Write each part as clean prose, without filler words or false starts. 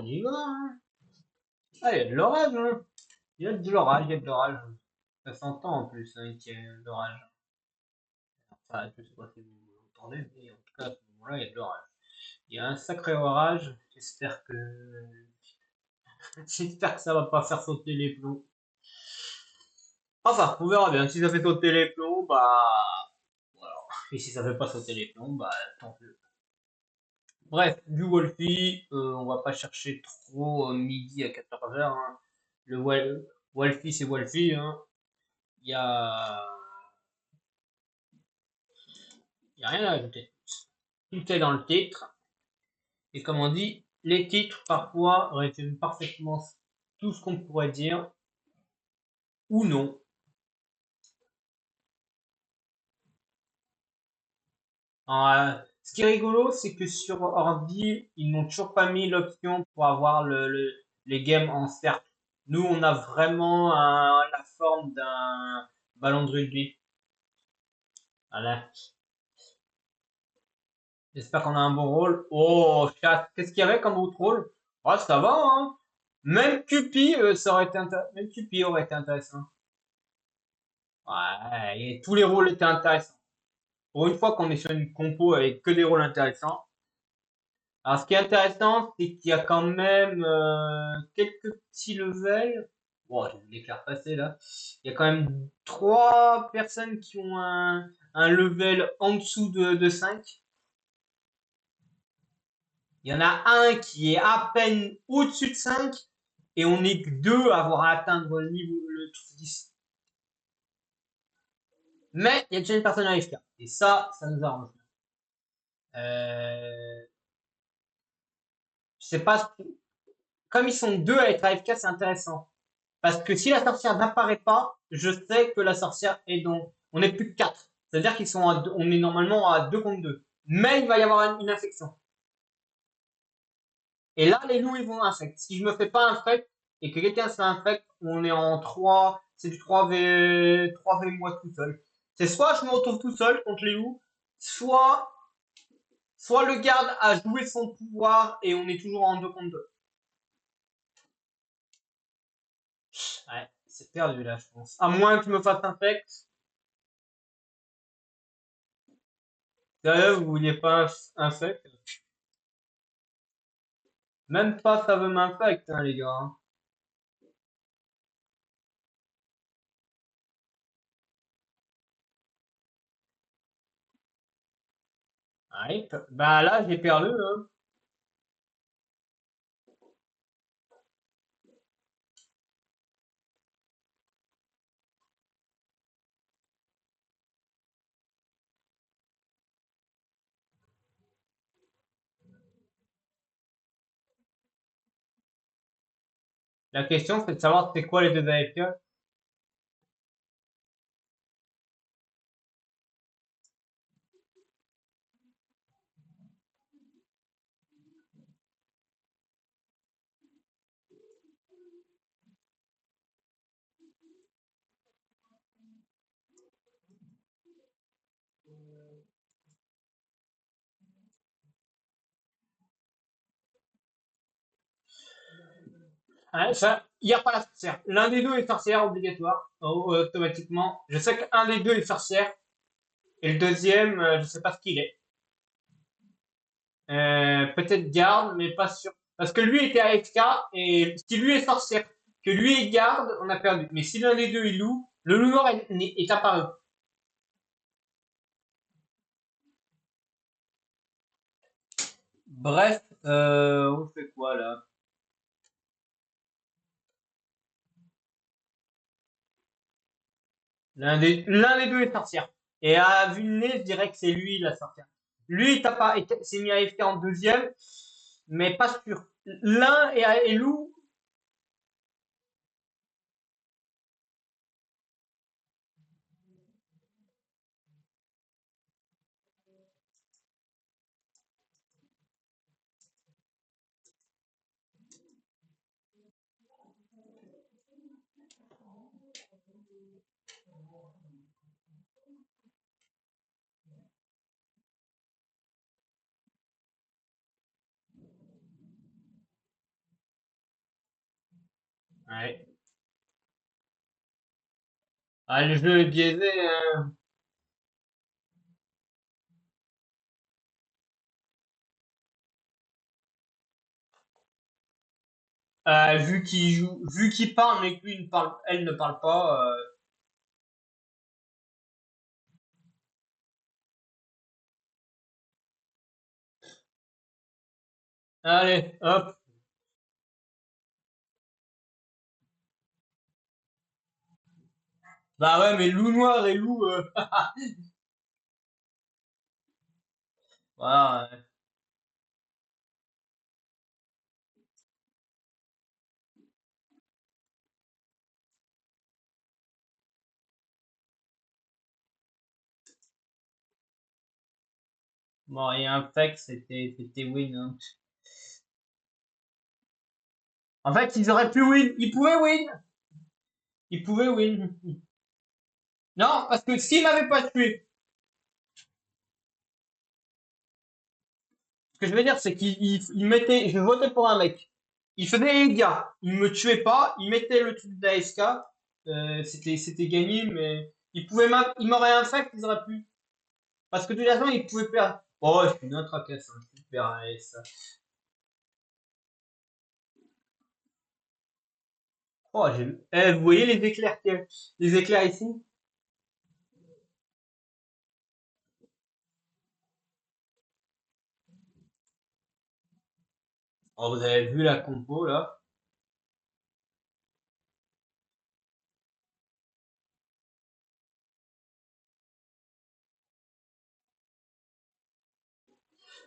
y va, hein. Ah, il y a de l'orage, hein. Il y a de l'orage, il y a de l'orage. Ça s'entend en plus, hein, qu'il y a de l'orage. Enfin, je sais pas si vous l'entendez, mais en tout cas, à ce moment-là, il y a de l'orage. Il y a un sacré orage. J'espère que ça va pas faire sauter les plombs. Enfin, on verra bien. Si ça fait sauter les plombs, bah, voilà. Et si ça fait pas sauter les plombs, bah, tant pis. Bref, du Wolfie, on va pas chercher trop midi à 14h, hein. Wolfie, c'est Wolfie, hein. Il y a, y a rien à ajouter. Tout est dans le titre. Et comme on dit, les titres parfois résument parfaitement tout ce qu'on pourrait dire ou non. Ce qui est rigolo, c'est que sur ordi, ils n'ont toujours pas mis l'option pour avoir les games en cercle. Nous, on a vraiment la forme d'un ballon de rugby. Voilà. J'espère qu'on a un bon rôle. Oh, chat, qu'est-ce qu'il y avait comme autre rôle? Oh, ça va, hein. Même Cupid, même Cupid aurait été intéressant. Ouais, et tous les rôles étaient intéressants. Pour une fois qu'on est sur une compo avec que des rôles intéressants. Alors, ce qui est intéressant, c'est qu'il y a quand même quelques petits levels. Bon, j'ai l'éclair passer là. Il y a quand même trois personnes qui ont un level en dessous de 5. Il y en a un qui est à peine au-dessus de 5 et on est que deux à avoir atteindre le niveau le truc 10. Mais il y a déjà une personne à FK. Et ça nous arrange. Euh, je sais pas, comme ils sont deux à être AFK, c'est intéressant. Parce que si la sorcière n'apparaît pas, je sais que la sorcière est donc, on est plus que 4. C'est-à-dire qu'ils sont on est normalement à 2 contre 2. Mais il va y avoir une infection. Et là, les loups, ils vont infect. Si je me fais pas infect et que quelqu'un se infect, on est en 3, c'est du 3v moi tout seul. C'est soit je me retrouve tout seul contre les loups, soit, soit le garde a joué son pouvoir et on est toujours en 2 contre 2. Ouais, c'est perdu là, je pense. À moins que je me fasse infect. Sérieux, vous vouliez pas infect? Même pas ça veut m'infect, hein, les gars, hein. Ouais, bah là, j'ai perdu, hein. La question, c'est de savoir c'est quoi les deux AFK. Hein, ça, il n'y a pas la sorcière. L'un des deux est sorcière obligatoire, automatiquement. Je sais qu'un des deux est sorcière, et le deuxième, je sais pas ce qu'il est. Peut-être garde, mais pas sûr. Parce que lui était AFK, et si lui est sorcière, que lui est garde, on a perdu. Mais si l'un des deux est loup, le loup noir est apparu. Bref, on fait quoi là? L'un des deux est sorcière. Et à vue de nez, je dirais que c'est lui la sorcière. Lui, s'est mis à AFK en deuxième, mais pas sûr. L'un est loup. Ouais. Ah, le jeu est biaisé, vu qu'il parle, mais que lui ne parle, elle ne parle pas. Allez, hop. Bah ouais, mais loup noir et loup, voilà. Bon, et un fake, c'était win, hein. En fait, ils auraient pu win. Ils pouvaient win. Ils pouvaient win. Non, parce que s'ils m'avaient pas tué, ce que je veux dire, c'est qu'ils mettaient, je votais pour un mec. Il faisait les gars. Il me tuait pas. Il mettait le truc d'ASK. C'était gagné, mais il m'aurait un fact, ils auraient pu. Parce que de toute façon, ils pouvaient perdre. Oh, je suis bien tracasse, hein. Super, allez, ça. Oh, vous voyez les éclairs les éclairs ici? Oh, vous avez vu la compo, là?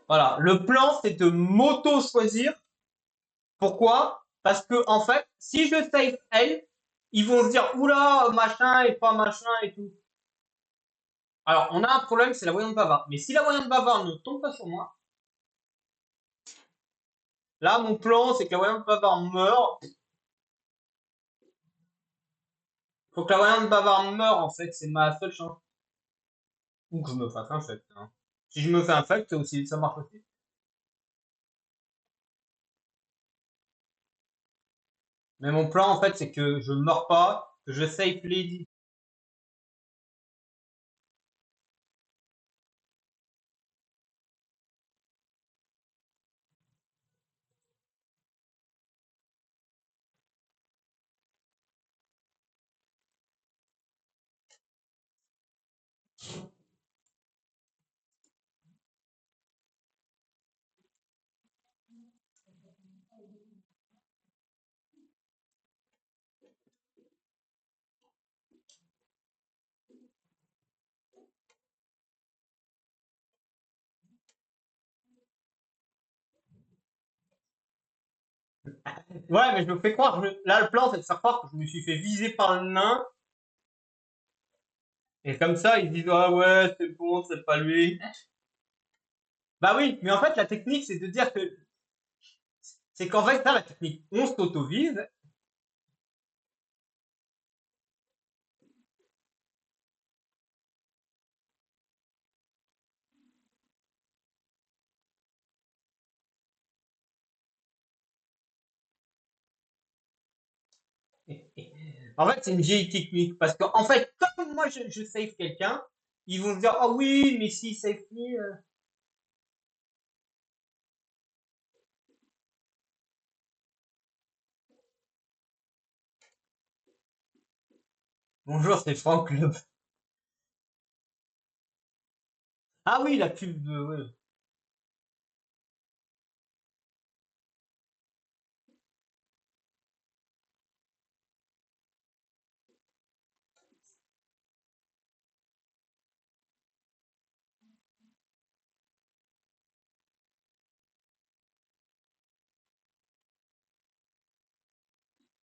Voilà. Le plan, c'est de m'auto-choisir. Pourquoi? Parce que, en fait, si je save elle, ils vont se dire, oula, machin et pas machin et tout. Alors, on a un problème, c'est la voyante bavard. Mais si la voyante bavard ne tombe pas sur moi, là, mon plan, c'est que la voyante bavard meure. Faut que la voyante bavard meure, en fait, c'est ma seule chance. Ou que je me fasse un fait, hein. Si je me fais un fait, c'est aussi, ça marche aussi. Mais mon plan, en fait, c'est que je meurs pas, que je save Lady. Ouais, mais je me fais croire, là, le plan, c'est de faire croire que je me suis fait viser par le nain. Et comme ça, ils disent, ah ouais, c'est bon, c'est pas lui. Bah oui, mais en fait, la technique, c'est de dire que, c'est qu'en fait, ça, la technique, on s'auto-vise. En fait, c'est une vieille technique. Parce qu'en fait, comme moi, je save quelqu'un, ils vont se dire, oh oui, mais si save lui, bonjour, c'est Franck Club. Ah oui, la pub, ouais.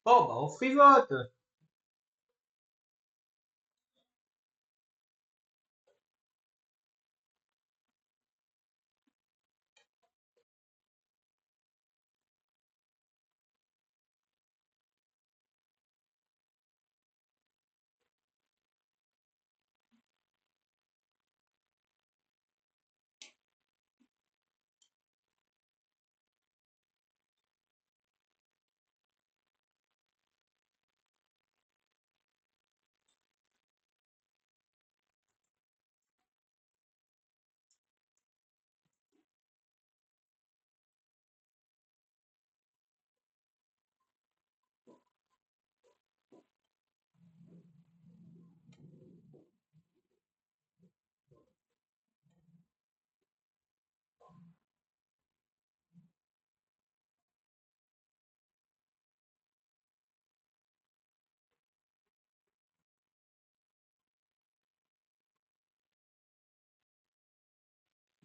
Oh, bah, on frivote.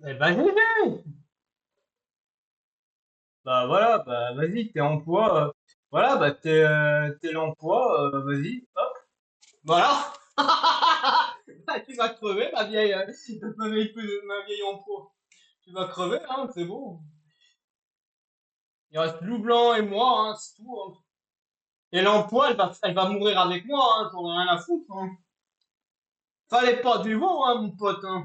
Eh ben, GG. Bah voilà, bah vas-y, t'es emploi. Voilà, bah t'es l'emploi, vas-y, hop. Voilà. Bah, tu vas crever, ma vieille emploi. Tu vas crever, hein, c'est bon. Il reste Loup Blanc et moi, hein, c'est tout, hein. Et l'emploi, elle va mourir avec moi, hein, j'en ai rien à foutre, hein. Fallait pas du vent, hein, mon pote, hein.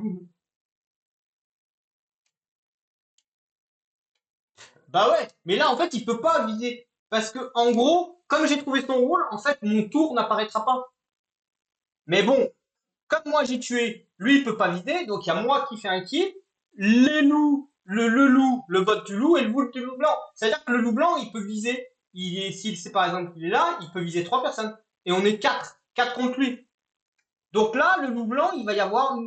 Bah ouais, mais là, en fait, il peut pas viser. Parce que, en gros, comme j'ai trouvé son rôle, en fait, mon tour n'apparaîtra pas. Mais bon, comme moi j'ai tué, lui il peut pas viser, donc il y a moi qui fais un kill, les loups, le loup, le bot du loup et le bout du loup blanc. C'est-à-dire que le loup blanc, il peut viser, s'il sait par exemple qu'il est là, il peut viser trois personnes. Et on est quatre contre lui. Donc là, le loup blanc, il va y avoir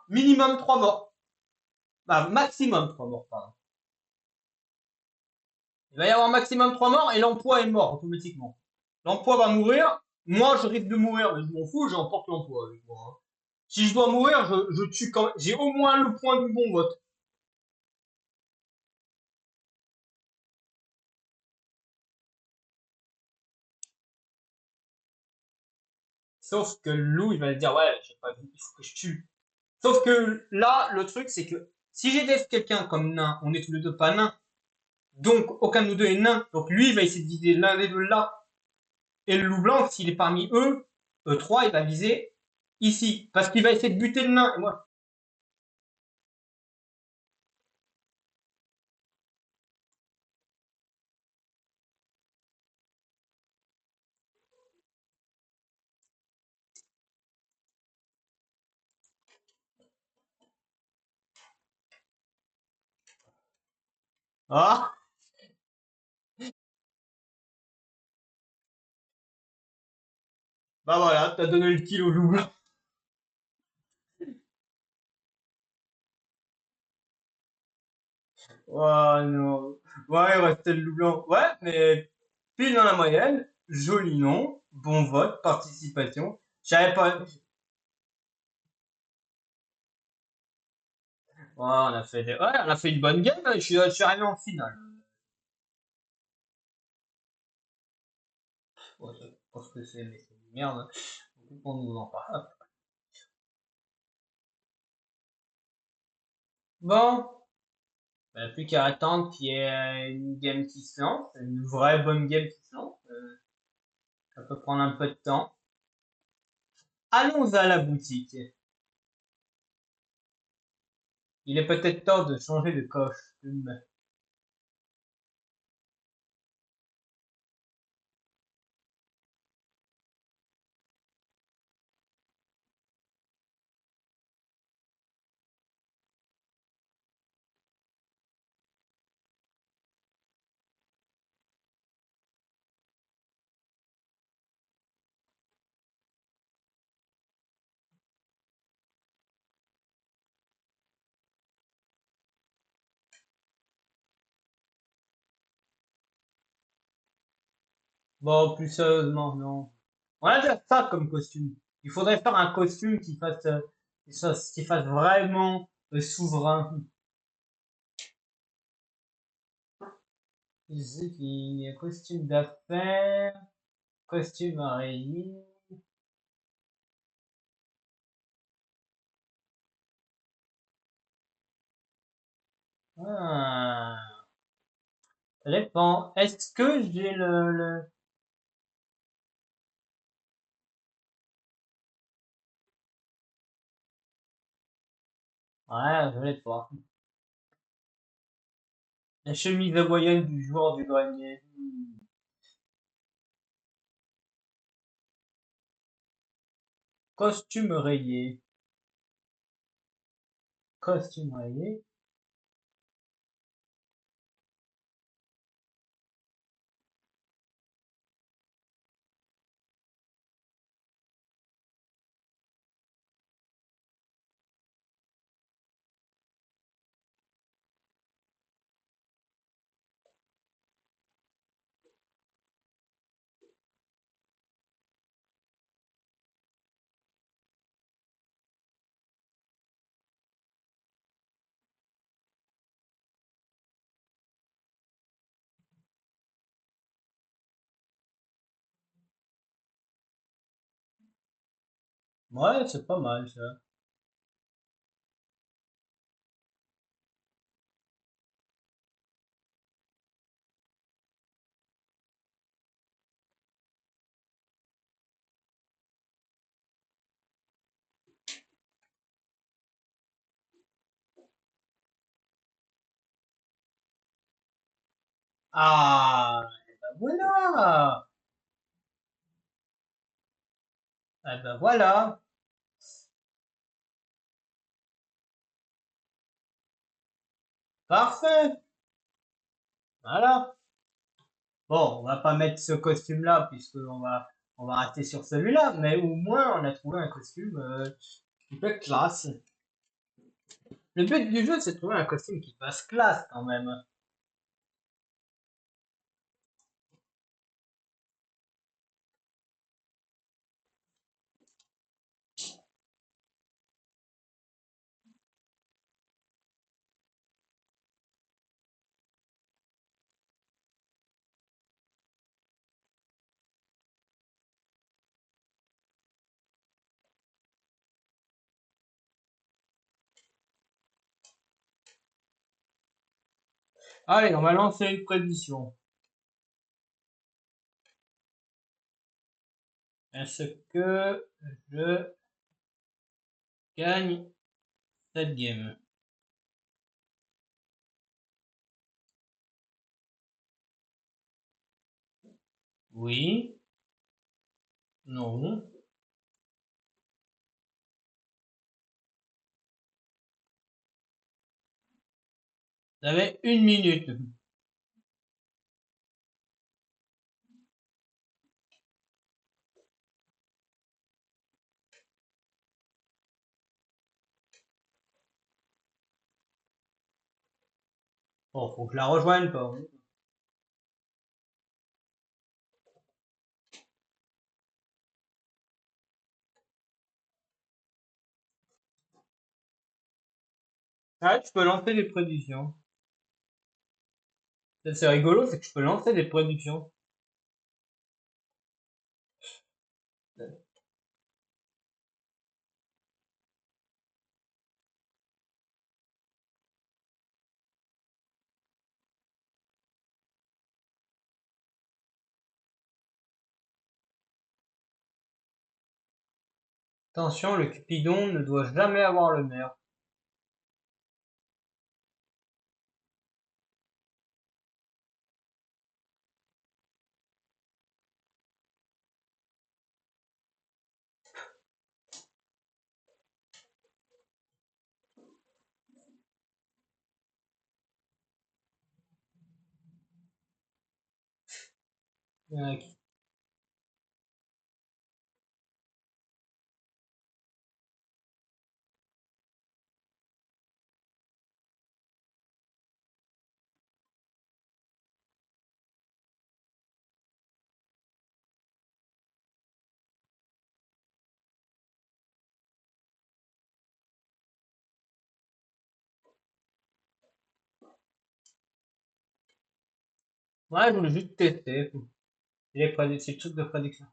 minimum trois morts. Bah, maximum trois morts, pardon. Il va y avoir maximum trois morts et l'emploi est mort automatiquement. L'emploi va mourir. Moi, je risque de mourir, mais je m'en fous, j'emporte l'emploi avec moi, hein. Si je dois mourir, je tue quand même. J'ai au moins le point du bon vote. Sauf que le loup, il va dire, ouais, j'ai pas vu, il faut que je tue. Sauf que là, le truc, c'est que si j'ai def quelqu'un comme nain, on est tous les deux pas nains, donc aucun de nous deux est nain. Donc lui, il va essayer de viser l'un des deux là. Et le loup blanc, s'il est parmi eux trois, il va viser ici. Parce qu'il va essayer de buter le nain. Et moi, ah, bah voilà, t'as donné le kill au loup blanc. Oh non. Ouais, il restait le loup blanc. Ouais, mais pile dans la moyenne, joli nom, bon vote, participation. J'avais pas. Ouais, ouais, on a fait une bonne game. Je suis arrivé en finale. Ouais, je pense que mais c'est une merde. On nous en parle. Bon, bah, plus qu'à attendre qu'il y ait une game qui se lance, une vraie bonne game qui se lance. Ça peut prendre un peu de temps. Allons à la boutique. Il est peut-être temps de changer de costume. Bon, plus sérieusement, non. On a déjà ça comme costume. Il faudrait faire un costume qui fasse vraiment souverain. Je sais qu'il y a costume d'affaires, costume araignée. Ah, ça dépend. Est-ce que j'ai Ouais, je l'ai pas. La chemise hawaïenne du joueur du grenier. Costume rayé. Costume rayé. Ouais, c'est pas mal ça. Ah, eh ben voilà. Eh ben voilà. Parfait. Voilà. Bon, on va pas mettre ce costume-là on va rester sur celui-là, mais au moins on a trouvé un costume qui fait classe. Le but du jeu, c'est de trouver un costume qui fasse classe quand même. Allez, on va lancer une prédiction. Est-ce que je gagne cette game? Oui, non. Vous avez une minute. Bon, faut que je la rejoigne pas. Hein. Ah, tu peux lancer des prédictions. C'est rigolo, c'est que je peux lancer des prédictions. Attention, le Cupidon ne doit jamais avoir le maire. Euh, Ouais, je voulais juste tester. C'est le truc de prédiction.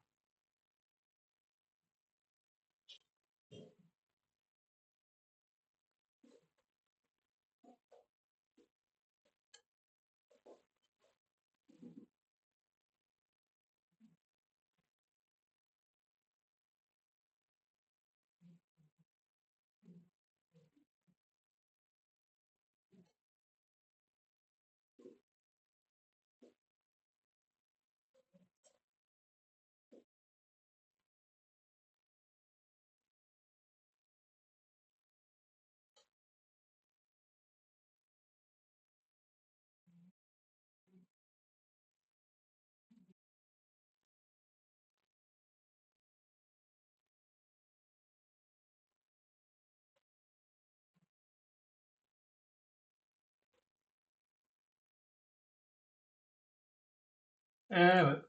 Ouais.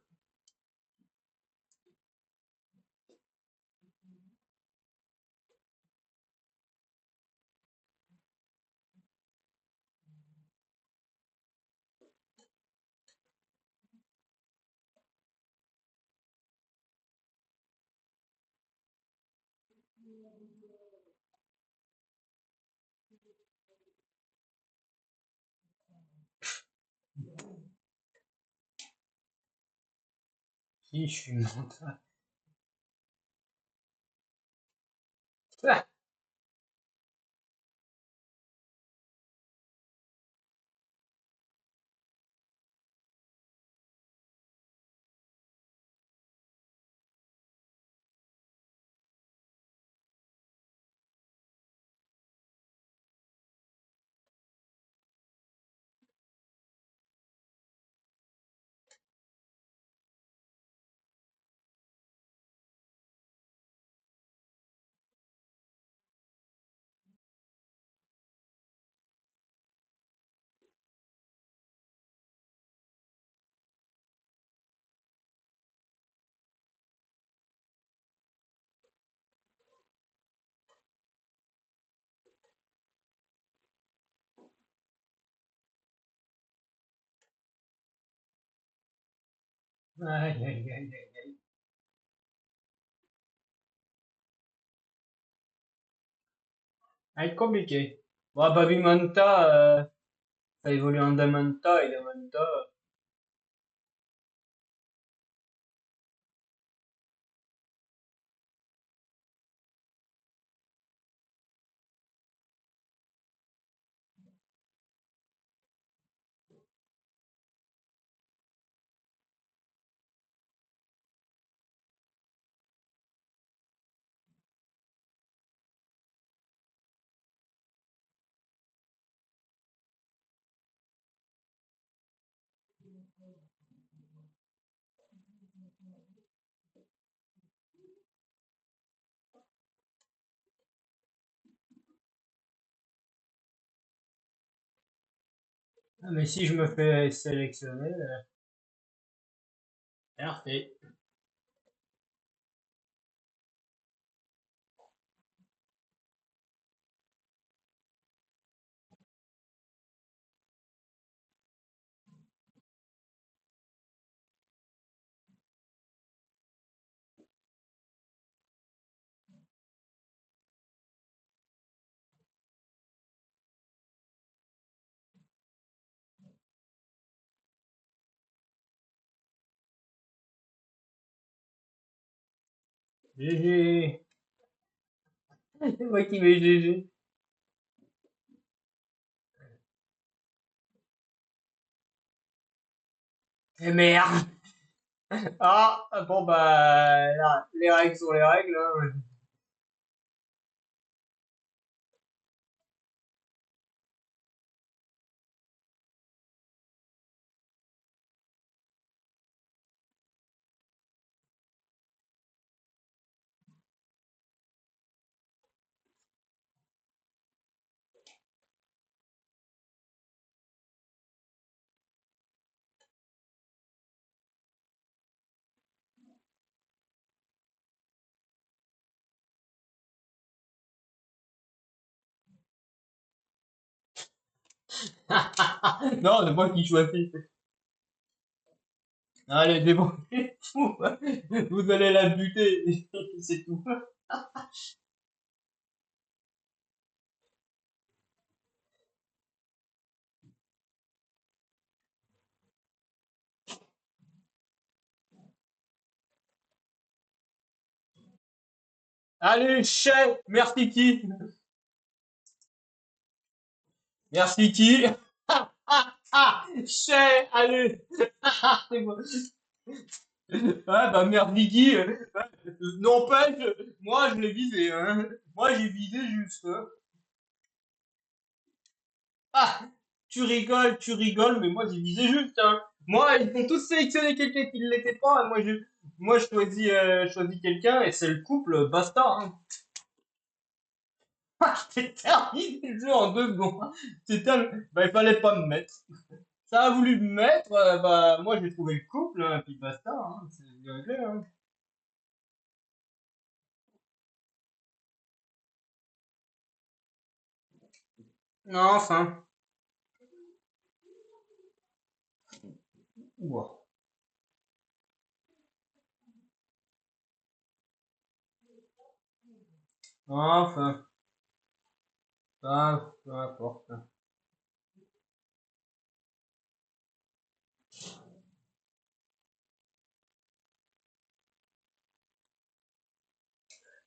Si je suis mental. Aïe, aïe, aïe, aïe. Ah, compliqué. Bon, Pavimanta, ça évolue en Damanta et Damanta. Ah, mais si je me fais sélectionner, RT. GG. C'est moi qui mets GG. Eh merde! Ah, bon bah, là, les règles sont les règles, hein. Non, c'est moi qui choisis. Allez, débrouillez-vous. Vous allez la buter, c'est tout. Allez, chais, merci qui? Merci qui? Ah, ah, ah, chais, allez. C'est bon. Ouais, bah merde, Vicky. N'empêche, moi je l'ai visé, hein. Moi j'ai visé juste, hein. Ah, tu rigoles, mais moi j'ai visé juste, hein. Moi, ils vont tous sélectionner quelqu'un qui ne l'était pas, et moi je choisis quelqu'un, et c'est le couple, basta, hein. Ah, j'ai terminé le jeu en 2 secondes, hein. Bah, il fallait pas me mettre. Ça a voulu me mettre, bah, moi j'ai trouvé le couple, hein, puis basta, hein. C'est réglé, hein. Non, enfin. Ouah. Enfin, peu importe.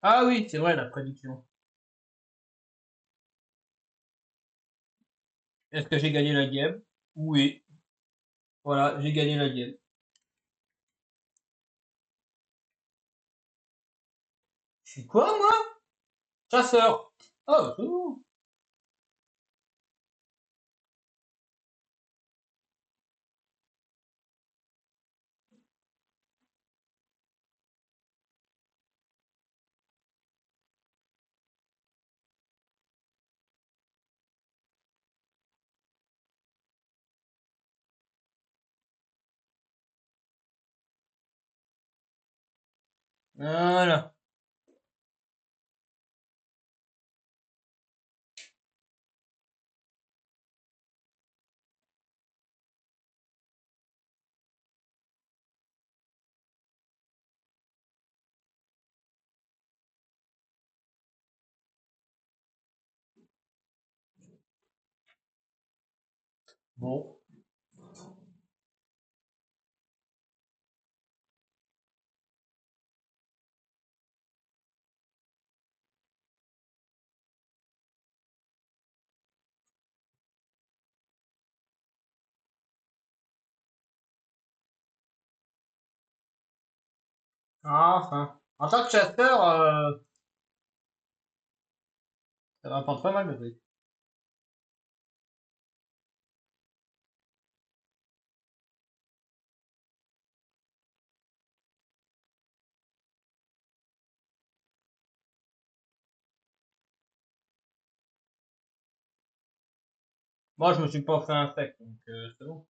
Ah oui, c'est vrai, la prédiction. Est-ce que j'ai gagné la game? Oui. Voilà, j'ai gagné la game. Je suis quoi, moi? Chasseur. Oh, c'est bon. Voilà. Bon. Enfin. En tant que chasseur, ça rapporte pas mal de trucs. Moi, je me suis pas fait un sec, donc c'est bon.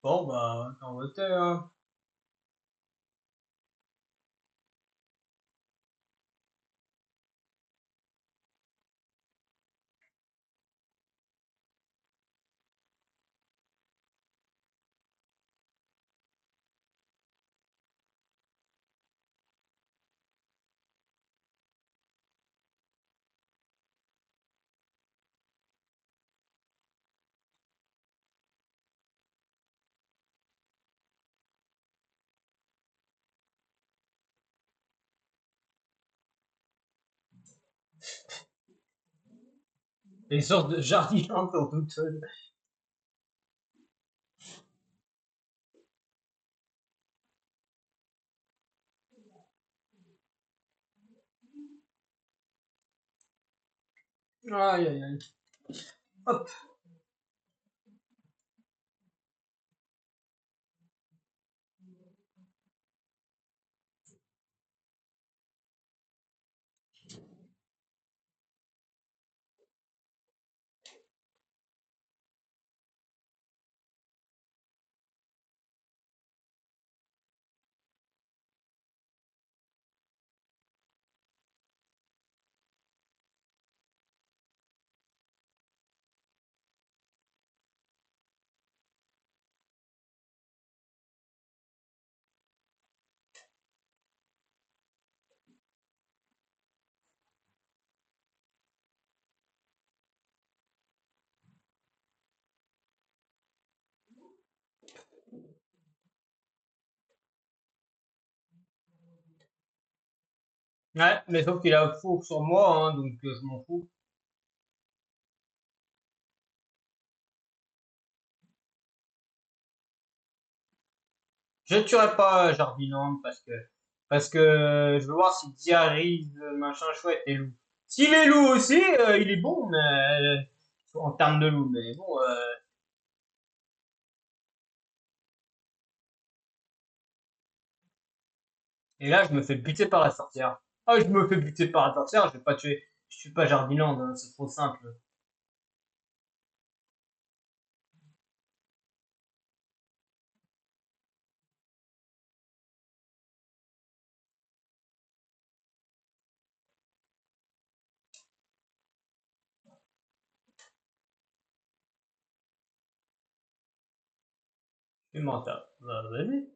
Bon, bah, t'en votais, hein. Les sortes de jardinantes sont toutes seules. Aïe, aïe, aïe. Hop. Ouais, mais sauf qu'il a four sur moi, hein, donc je m'en fous. Je ne tuerai pas Jardiland parce que je veux voir s'il diarise machin chouette et loup. S'il est loup aussi, il est bon, mais en termes de loup. Mais bon, et là, je me fais buter par la sorcière. Ah, je me fais buter par la sorcière, je vais pas tuer. Je suis pas Jardiland, hein, c'est trop simple. Je suis mental. Vas-y.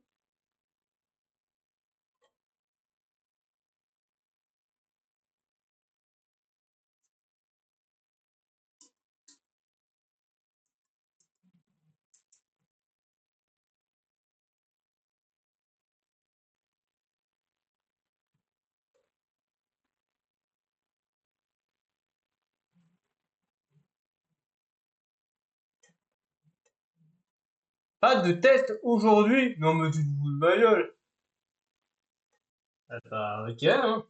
Pas de test aujourd'hui. Non, mais tu te fous de ma gueule. Ah, bah, ok, hein.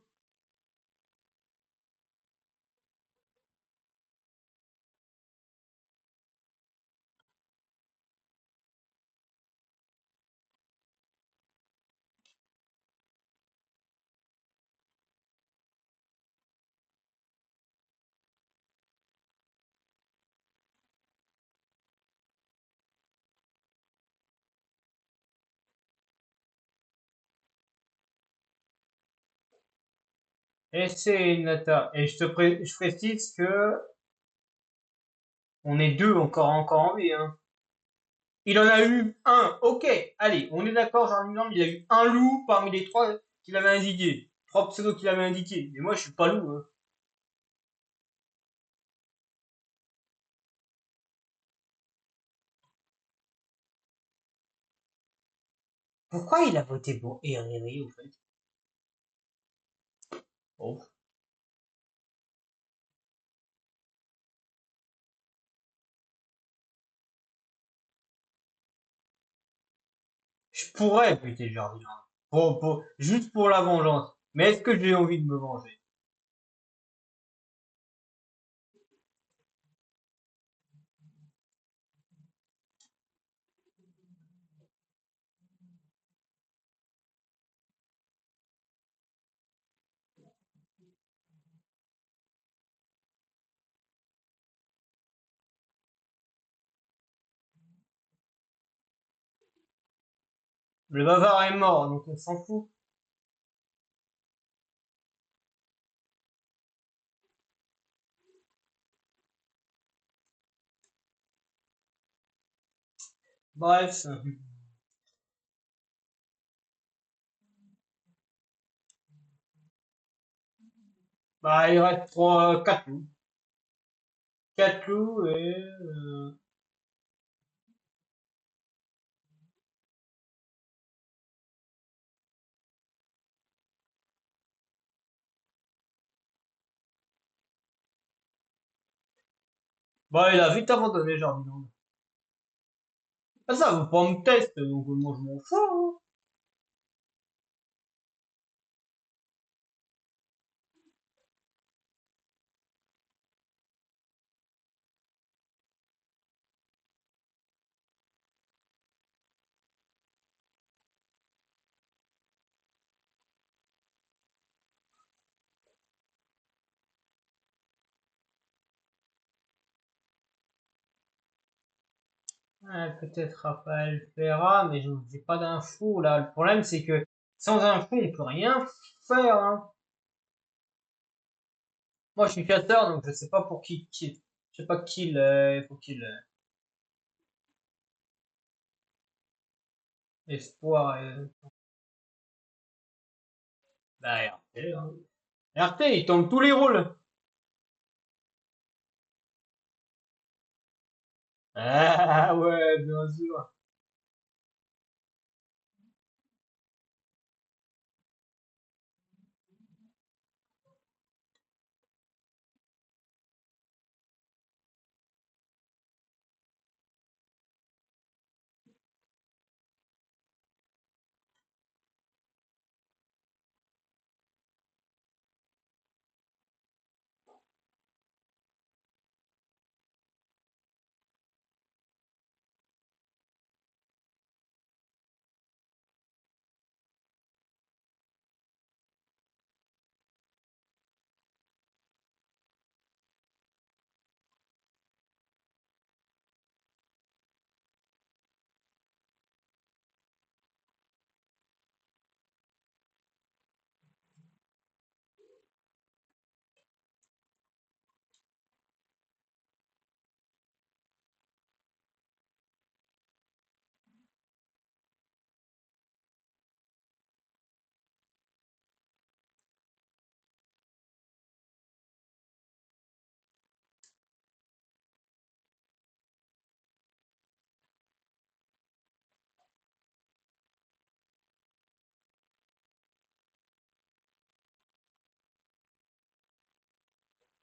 Et c'est Nata. Et je précise que on est deux encore en vie, hein. Il en a eu un. Ok. Allez, on est d'accord, Jean-Luc, il a eu un loup parmi les trois qu'il avait indiqué. Trois pseudos qu'il avait indiqués. Mais moi, je suis pas loup, hein. Pourquoi il a voté pour Herreri, au fait? Oh. Je pourrais buter Jardin. Juste pour la vengeance. Mais est-ce que j'ai envie de me venger? Le bavard est mort, donc on s'en fout. Bref. Bah, il reste quatre loups. Quatre loups et... Bah, il a vite abandonné, Jardin. Ah, ça veut pas me tester, donc moi je m'en fous, hein. Ouais, peut-être Raphaël Ferra, mais je n'ai pas d'infos là. Le problème, c'est que sans infos, on peut rien faire, hein. Moi, je suis chasseur, donc je sais pas pour qui je sais pas qui il faut qu'il espoir. Bah, RT, hein. RT, il tombe tous les rôles. Ah ouais, bien sûr.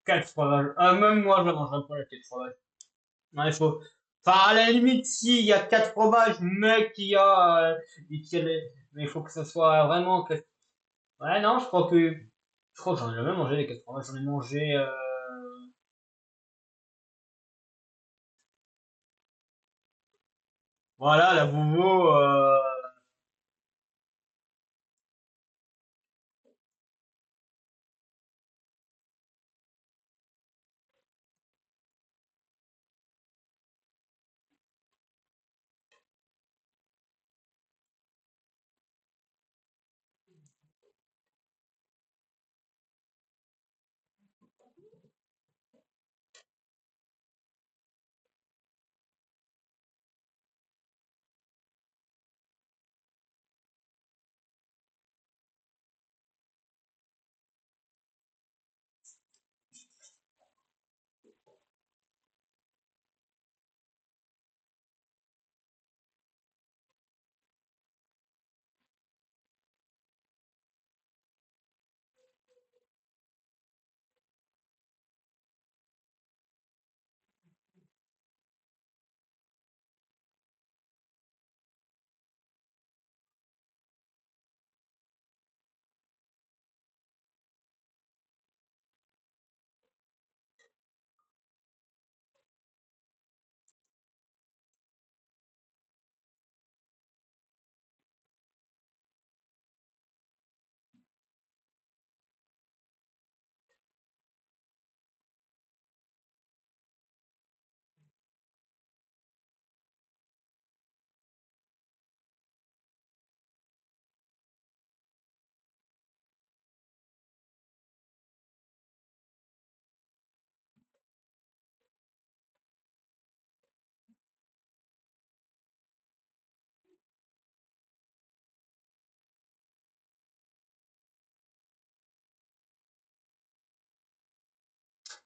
4 fromages. Même moi, je ne mangerais pas la 4 fromages. Non, il faut. Enfin, à la limite, s'il y a 4 fromages, mais qu'il y a, mais il faut que ce soit vraiment. Ouais, non, je crois que j'en ai jamais mangé les 4 fromages. J'en ai mangé. Voilà, la Vouvo.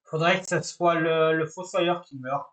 Faudrait que ce soit le fossoyeur qui meurt.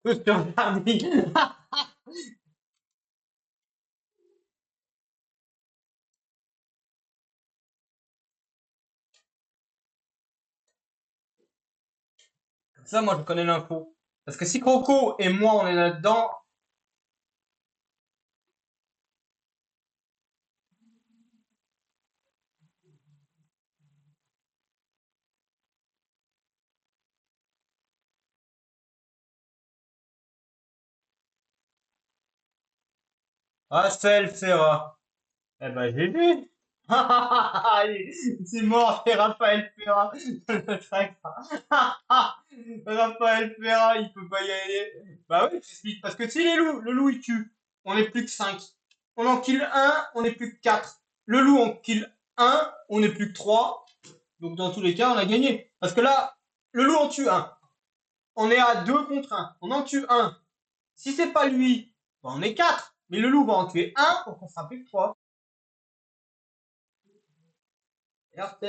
Tout sur Barbie. Ça, moi, je connais l'info. Parce que si Croco et moi, on est là-dedans, Raphaël Ferra. Eh ben, j'ai vu. C'est mort, c'est Raphaël Ferra. Le traître. Raphaël Ferra, il peut pas y aller. Bah oui, j'explique. Parce que si les loups, le loup il tue, on est plus que 5. On en kill un, on est plus que 4. Le loup on kill un, on est plus que 3. Donc dans tous les cas, on a gagné. Parce que là, le loup en tue un. On est à 2 contre un. On en tue un. Si c'est pas lui, ben, on est 4. Mais le loup va en tuer un, donc on sera plus que 3. RT.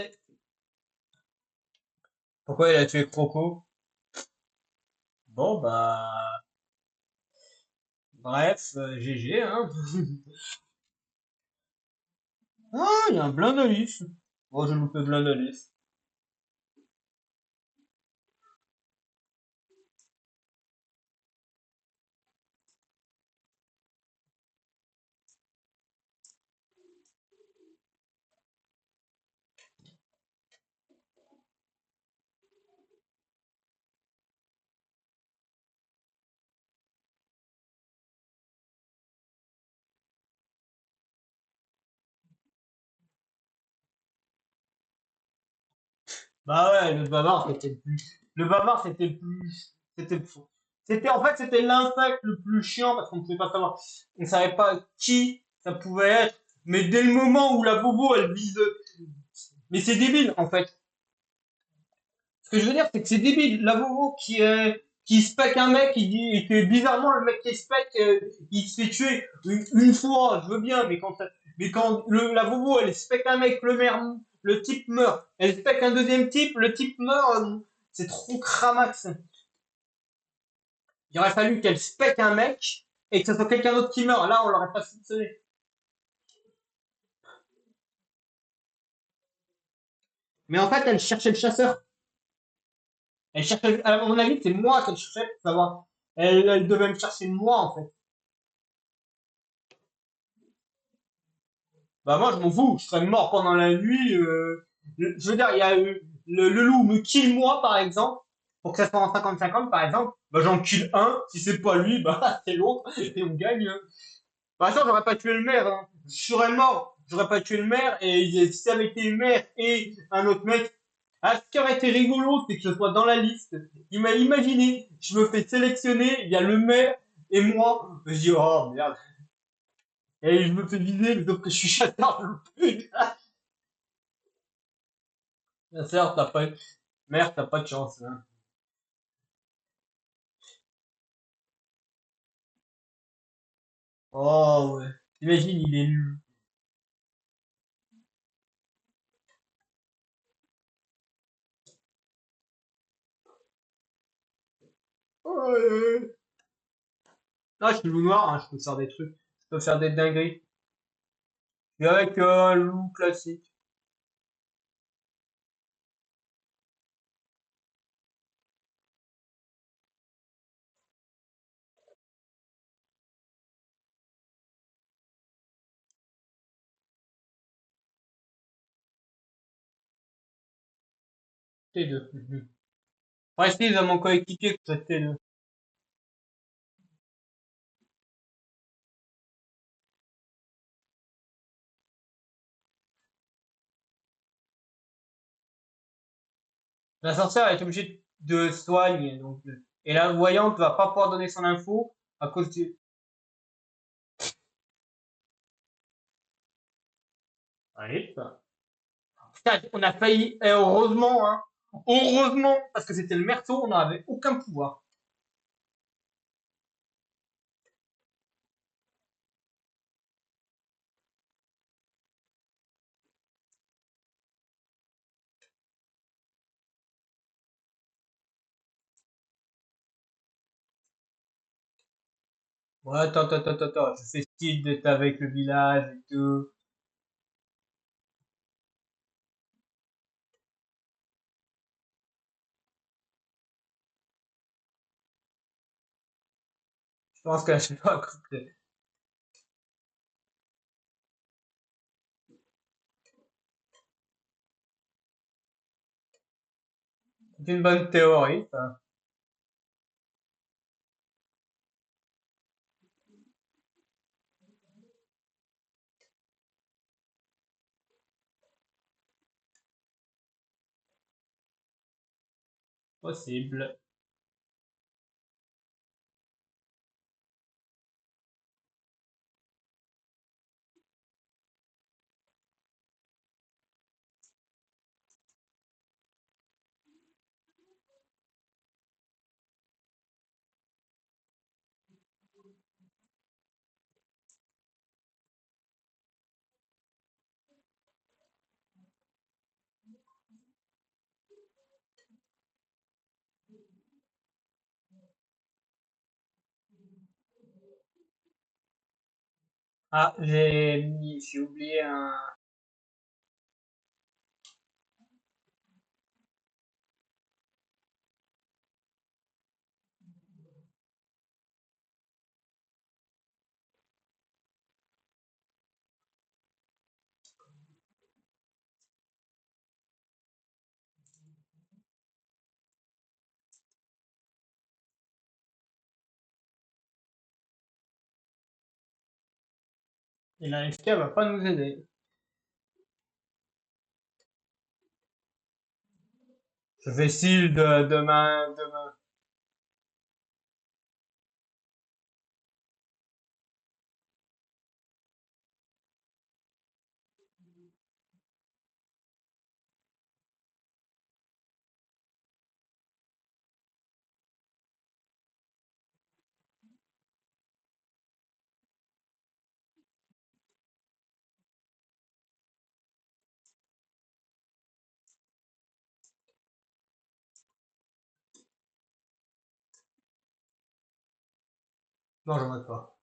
Pourquoi il a tué Croco? Bon, bah, bref, GG, hein. Ah, il y a un blind d'Alice. Oh, j'ai loupé blind d'Alice. Bah ouais, le bavard, c'était le plus. Le bavard, c'était le plus. C'était le fou. C'était, en fait, c'était l'insecte le plus chiant parce qu'on ne pouvait pas savoir. On ne savait pas qui ça pouvait être. Mais dès le moment où la bobo, elle vise. Mais c'est débile, en fait. Ce que je veux dire, c'est que c'est débile. La bobo qui spec un mec, il dit, et que bizarrement, le mec qui spec, il se fait tuer une fois, je veux bien, mais quand la bobo, elle spec un mec, le type meurt. Elle spec un deuxième type, le type meurt, c'est trop cramax. Il aurait fallu qu'elle spec un mec, et que ce soit quelqu'un d'autre qui meurt. Là, on l'aurait pas soupçonné. Mais en fait, elle cherchait le chasseur. Elle cherchait, à mon avis, c'est moi qu'elle cherchait pour savoir. Elle devait me chercher moi, en fait. Bah moi je m'en fous, je serais mort pendant la nuit. Je veux dire, il y a le loup me kill moi par exemple, pour que ça soit en 50-50 par exemple, bah j'en kill un, si c'est pas lui, bah c'est l'autre, et on gagne. Par exemple, j'aurais pas tué le maire, hein. Je serais mort, j'aurais pas tué le maire, et si ça avait été le maire et un autre mec, ah, ce qui aurait été rigolo, c'est que je sois dans la liste. Il m'a imaginé, je me fais sélectionner, il y a le maire et moi, je dis oh merde, et je me fais viser, sauf que je suis chasseur de loup. Bien sûr, t'as pas, merde, t'as pas de chance, hein. Oh, ouais. Imagine, il est nul. Oh, non, je suis loup noir, hein, je peux faire des trucs. Je peux faire des dingueries. Et avec un loup classique. T2. Mhm. Précise à mon coéquipier que c'est T2. La sorcière est obligée de soigner, donc, et la voyante va pas pouvoir donner son info à cause du. Allez, ça. Putain, on a failli, et heureusement, hein. Heureusement, parce que c'était le merceau, on n'avait aucun pouvoir. Ouais, attends, je fais style d'être avec le village et tout. Je pense que je sais pas, c'est une bonne théorie, ça. Possible. Ah, j'ai oublié un. Et la FK va pas nous aider. Je fais style demain. Non, je vote pas.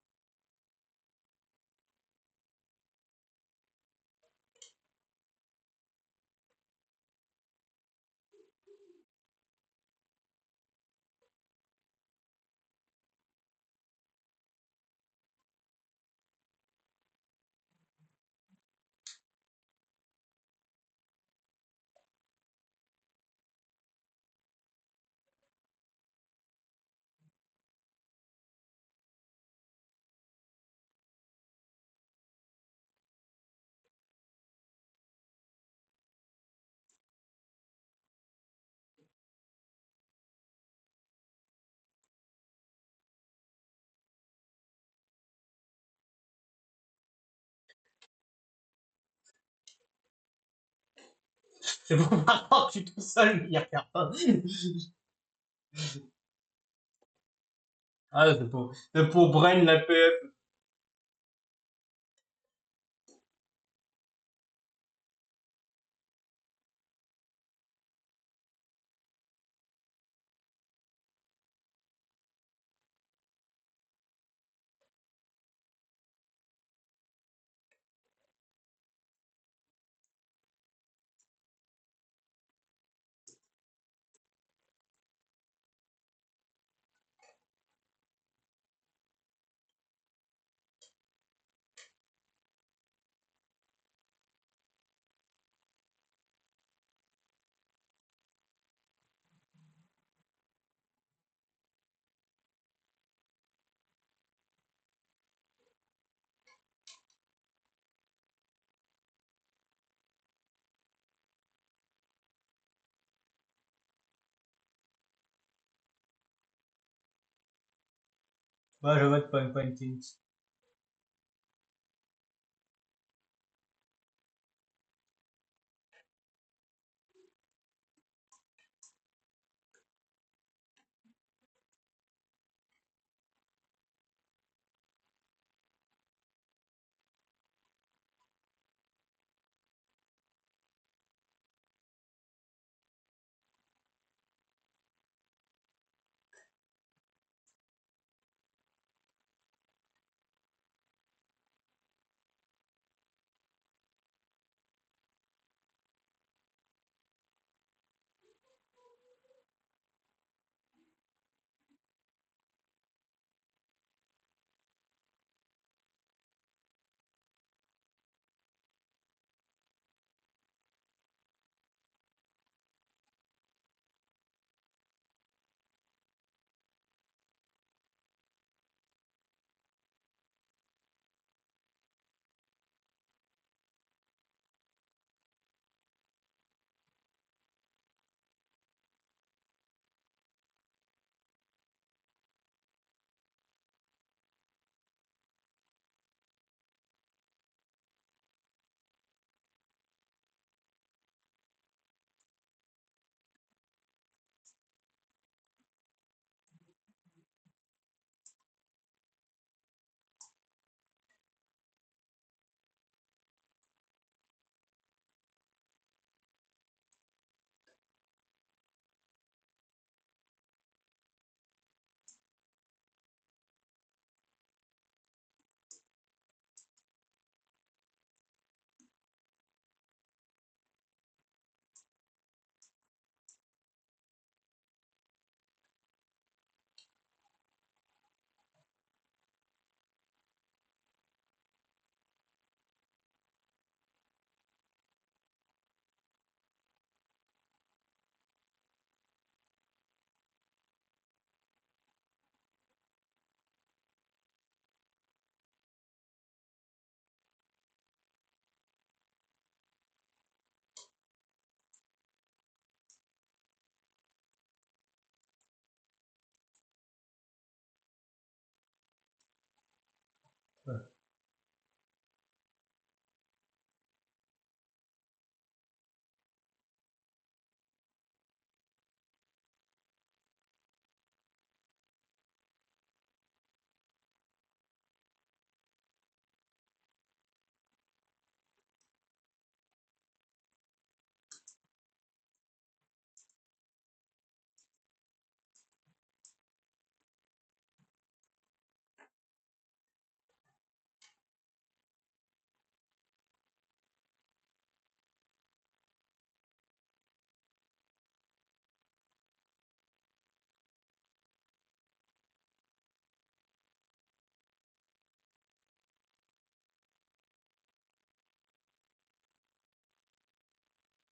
C'est bon, maintenant, je suis tout seul, il y a personne. Ah, c'est pour Brain, la PF. Moi, je vote Point Point Kings.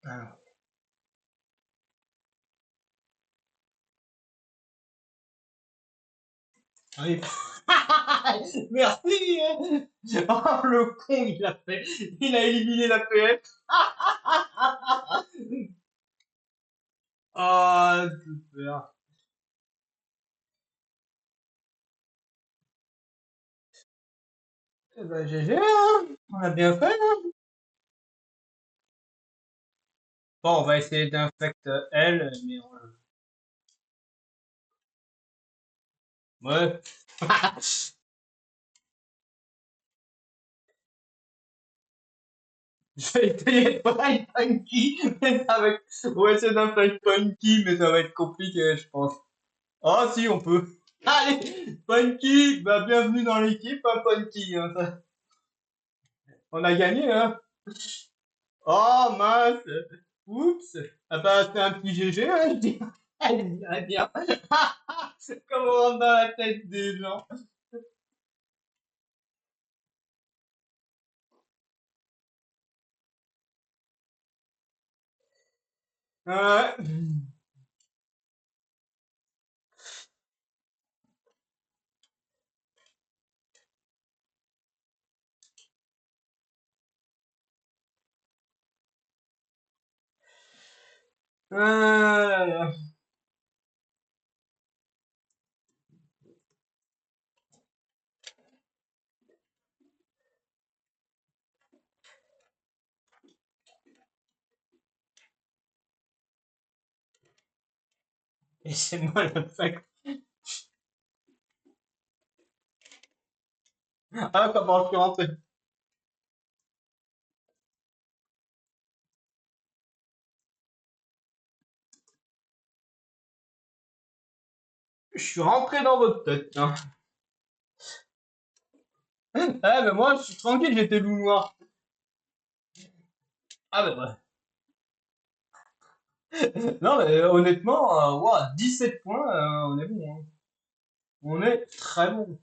Ah, oui. Merci, hein. Oh, le con, il a éliminé la PF. Ah, super. Eh ben, GG, hein. On a bien fait, hein. Bon, on va essayer d'infecter elle, mais ouais. Je vais essayer de faire Punky, mais ça va être... On va essayer d'en faire Punky, mais ça va être compliqué, je pense. Ah, si, on peut. Allez, Punky, bah, bienvenue dans l'équipe, hein, Punky, hein, on a gagné, hein. Oh, mince. Oups. Ah bah, c'est un petit GG, hein, je dis. Elle dirait bien. Comme on rentre dans la tête des gens. Ouais. Ah, et c'est moi le fact. Ah, comment je suis rentré? Je suis rentré dans votre tête, hein. Ah, mais moi, je suis tranquille, j'étais loup noir. Ah, bah, ouais. Non, mais honnêtement, ouah, 17 points, on est bon, hein. On est très bon.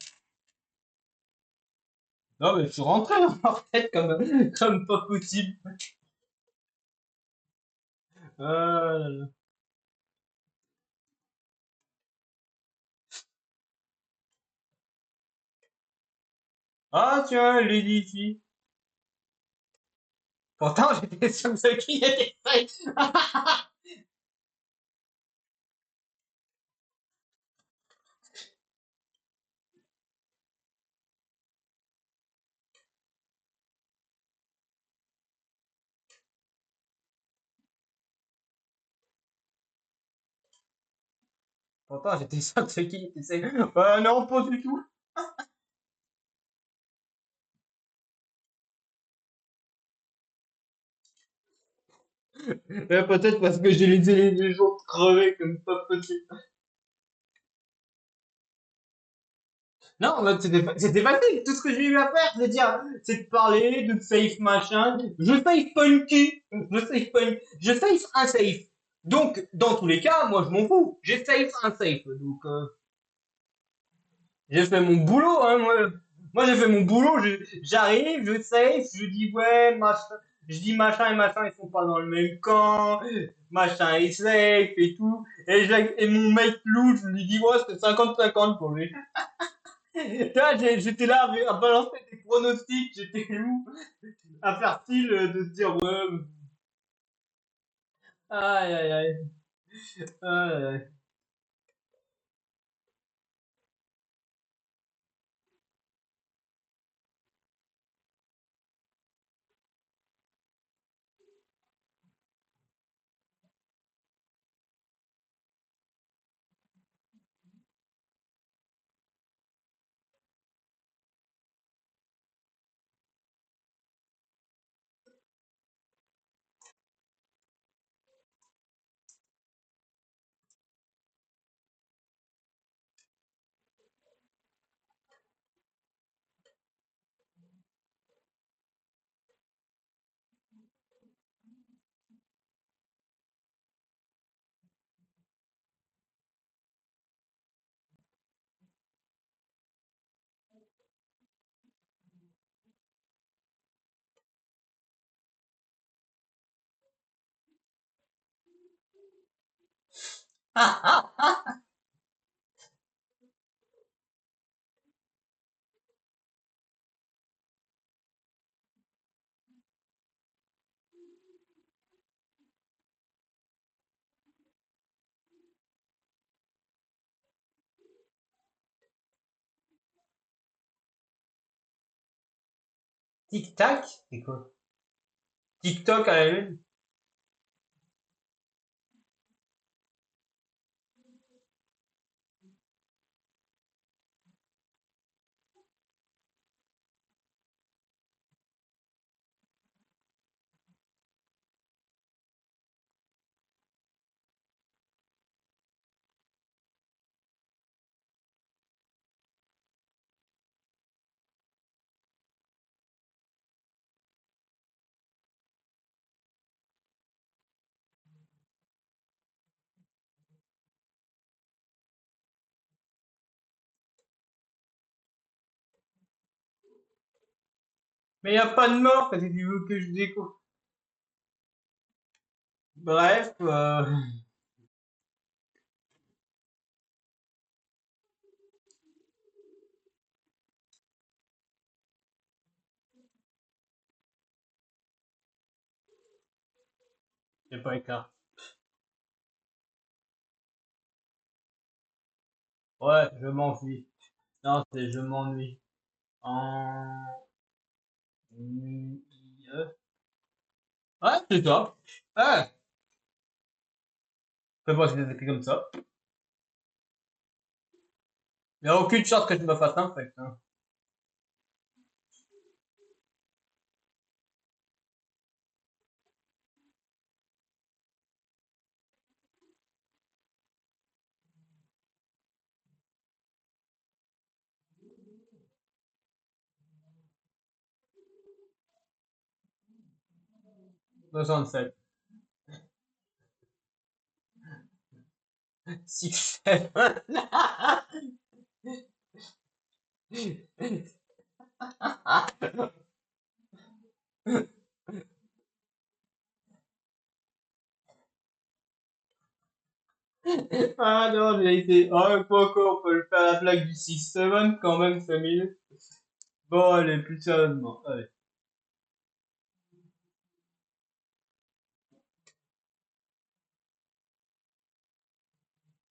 Non, mais je suis rentré dans leur tête comme pas possible. Euh... Ah, tiens, Lady. Pourtant, j'étais sûr que ce qui était fait. Pourtant, j'étais sûr que ce qui était fait. Non, pas du tout. Peut-être parce que j'ai les jours crevés comme pas possible. Non, mais c'était facile. Tout ce que j'ai eu à faire, c'est de parler, de safe machin. Je safe Punky. Je safe un safe. Donc, dans tous les cas, moi, je m'en fous. J'ai safe un safe. Donc, j'ai fait mon boulot, hein, moi j'ai fait mon boulot, j'arrive, je safe, je dis ouais, machin, je dis machin et machin, ils sont pas dans le même camp, machin est safe et tout, et mon mec loup, je lui dis ouais, c'est 50-50 pour lui. Tu vois, j'étais là à balancer des pronostics, j'étais où à faire style de se dire ouais, aïe aïe aïe, aïe aïe. Tic-tac? C'est quoi? TikTok à la lune? Mais y a pas de mort, qu'est-ce que tu veux que je découvre? Bref, c'est pas écart. Ouais, je m'enfuis. Non, c'est je m'ennuie. En... Ouais, c'est ça. Ouais, je sais pas si c'est écrit comme ça. Il y a aucune chance que je me fasse un fait, hein. 67. Six, seven. Ah non, j'ai été. Oh, quoi, quoi, on peut le faire la blague du 6-7 quand même, 5 minutes. Bon, allez, plus sérieusement. Allez.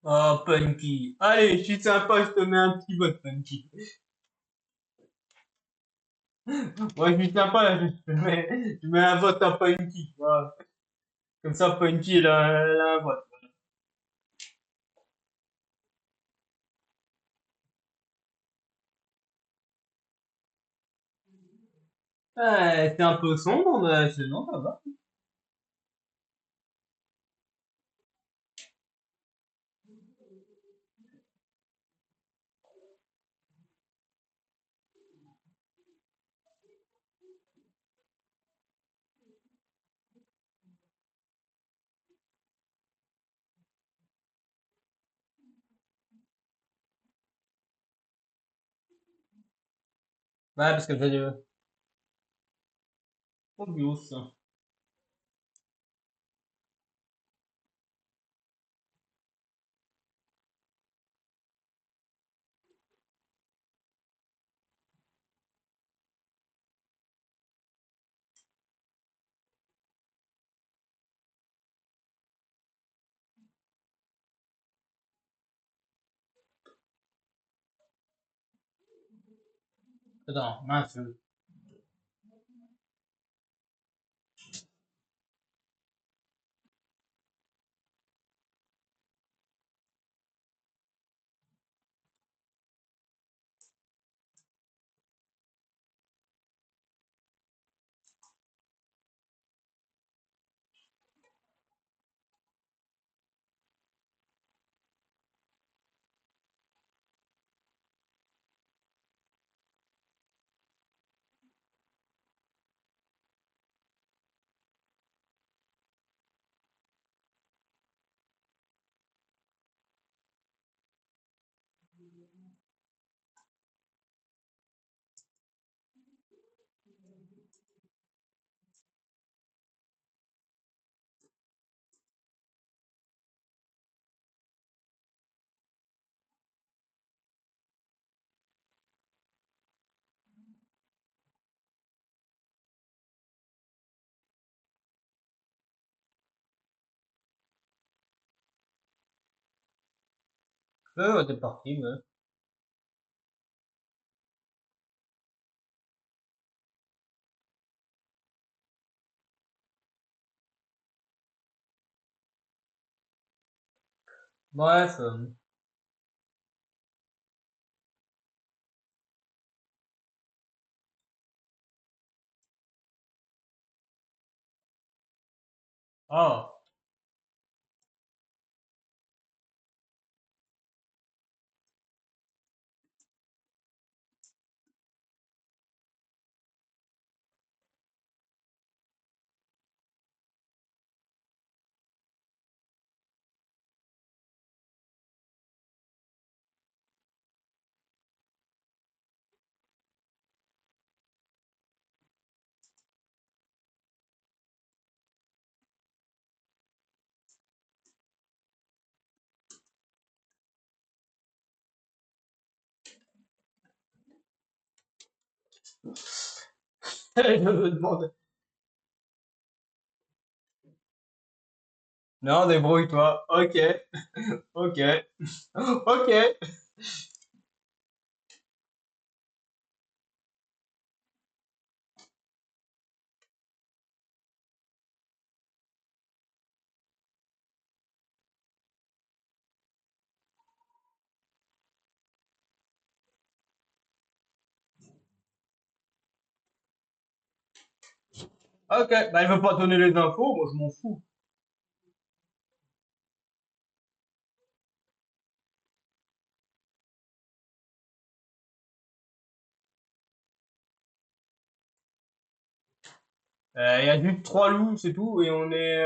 Oh, Punky. Allez, je suis sympa, je te mets un petit vote, Punky. Moi, je suis sympa, je mets un vote à Punky. Voilà. Comme ça, Punky, elle a un vote. Ouais, c'est un peu sombre, mais sinon, ça va. Ouais, parce que j'ai du obvious. Attends, mince. Ouais, t'es parti, ouais. Bref. Ah. Je me demande. Non, débrouille-toi. Ok. Ok. Ok. Ok. Bah, il veut pas donner les infos. Moi, je m'en fous. Il y a juste trois loups, c'est tout. Et on est.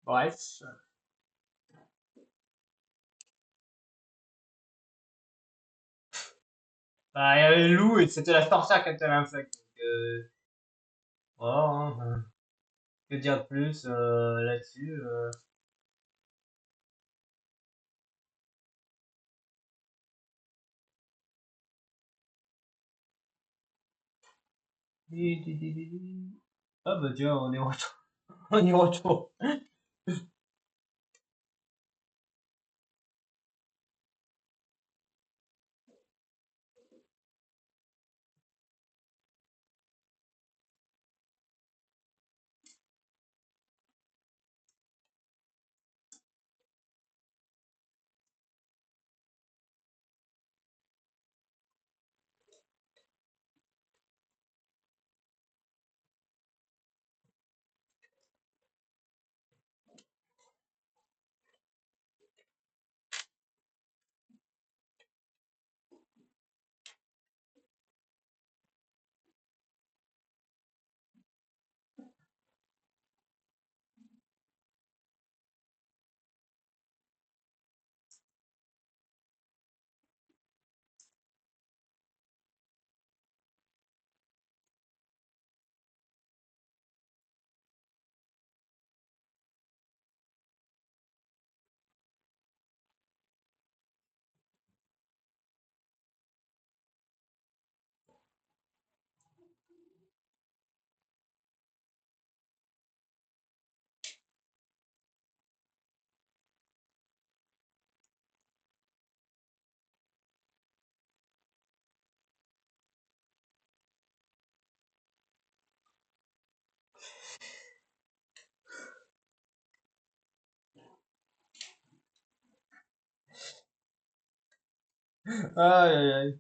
Bref. Bah, il y avait le loup et c'était la sorcière qui était l'insecte. Donc, voilà, hein. Que dire de plus là-dessus Ah bah tiens, on est retour. On y retourne. Aïe, aïe, aïe.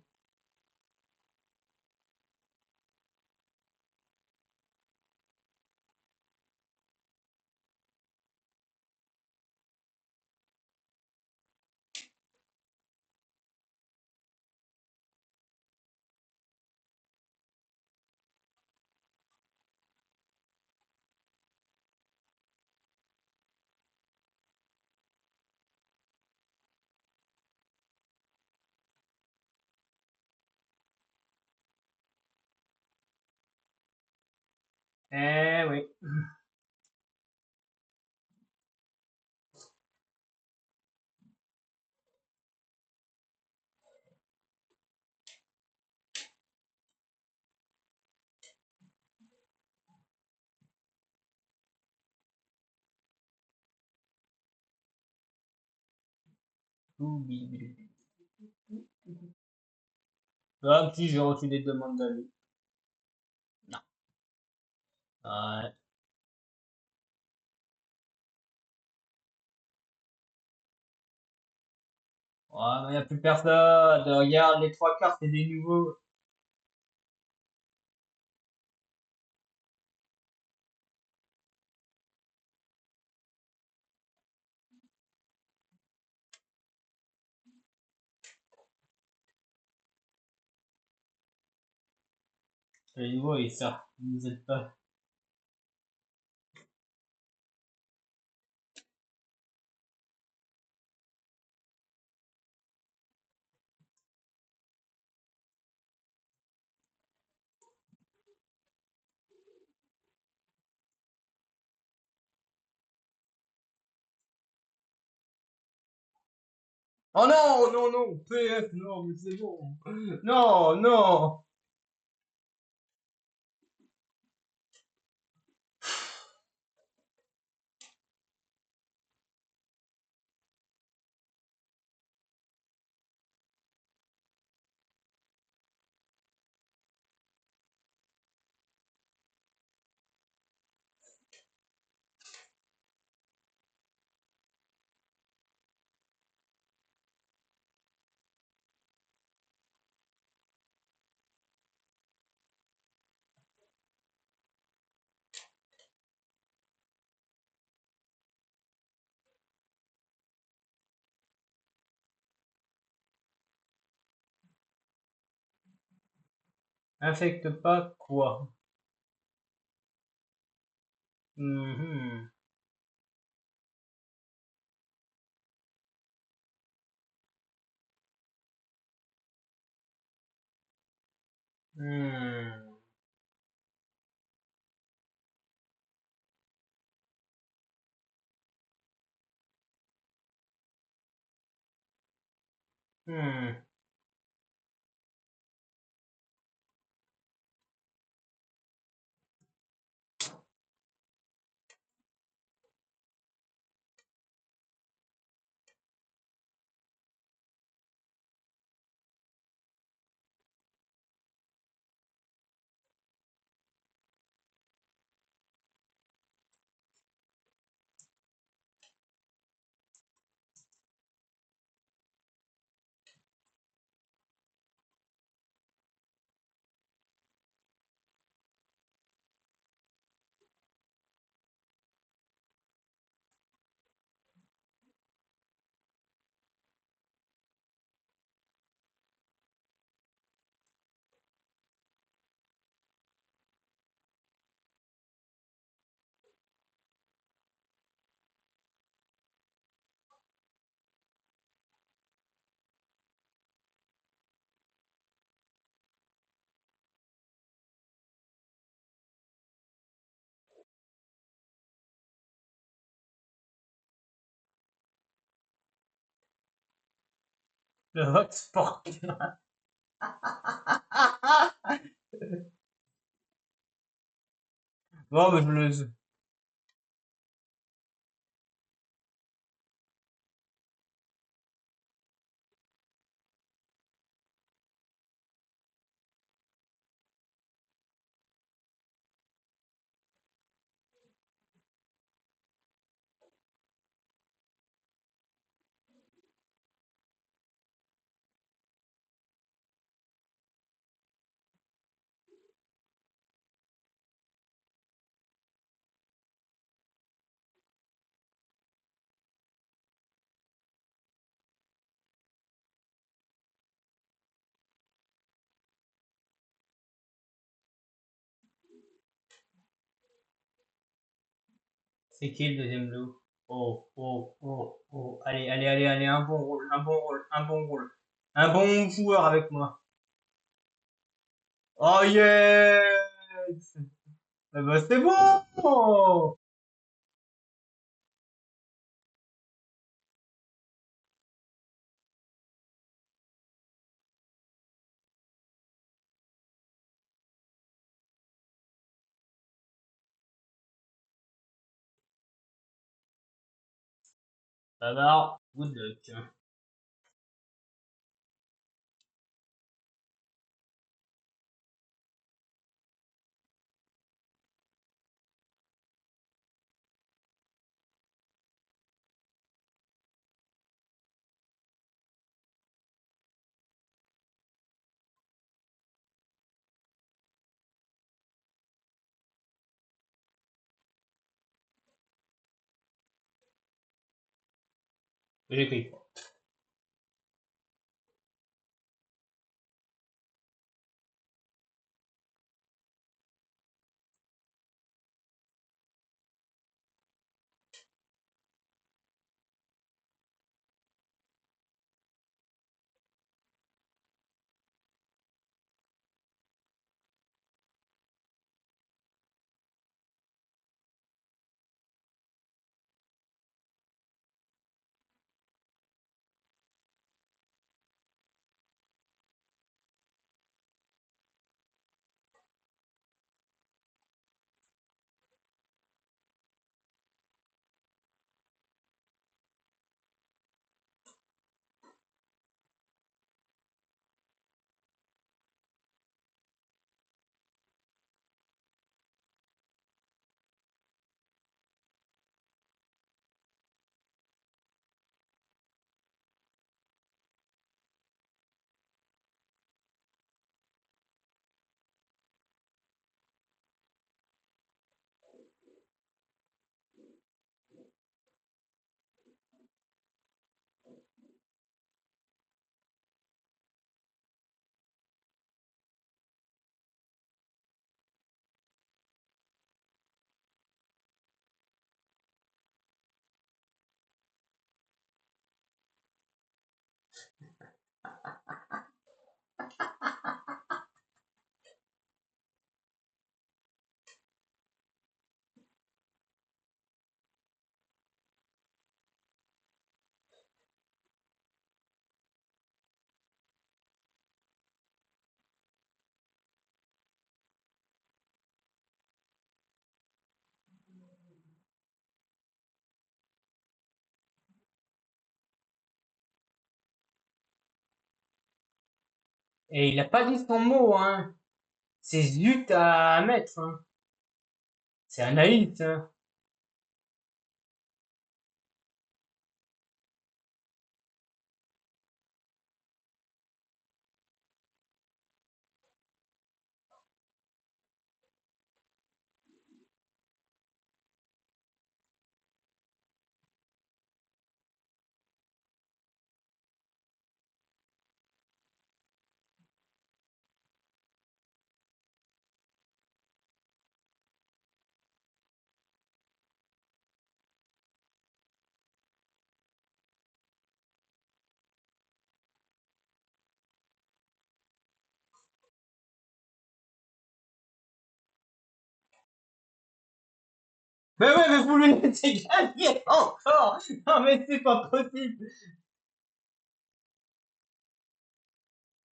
Eh oui. Comme si j'ai reçu des demandes d'avis. Non. Ouais. Ouais, mais y a plus personne. Regarde, les trois quarts, c'est des nouveaux. Les nouveaux, ils sortent. Ils nous aident pas. Oh non, non, non. PF, non, mais c'est bon. Non, non. Infecte pas quoi? Mhm. Hmm. Hmm. Le Vox Sport. Bon, mais je le. C'est qui le deuxième loup? Oh, oh, oh, oh. Allez, allez, allez, allez, un bon rôle, un bon rôle, un bon rôle. Un bon joueur avec moi. Oh yes! Eh ben, c'est bon! Alors, good luck. J'écris. Et il a pas dit son mot, hein. C'est zut à mettre, hein. C'est Anaïs, hein. Mais ouais, mais vous lui laissez gagner encore! Non, mais c'est pas possible!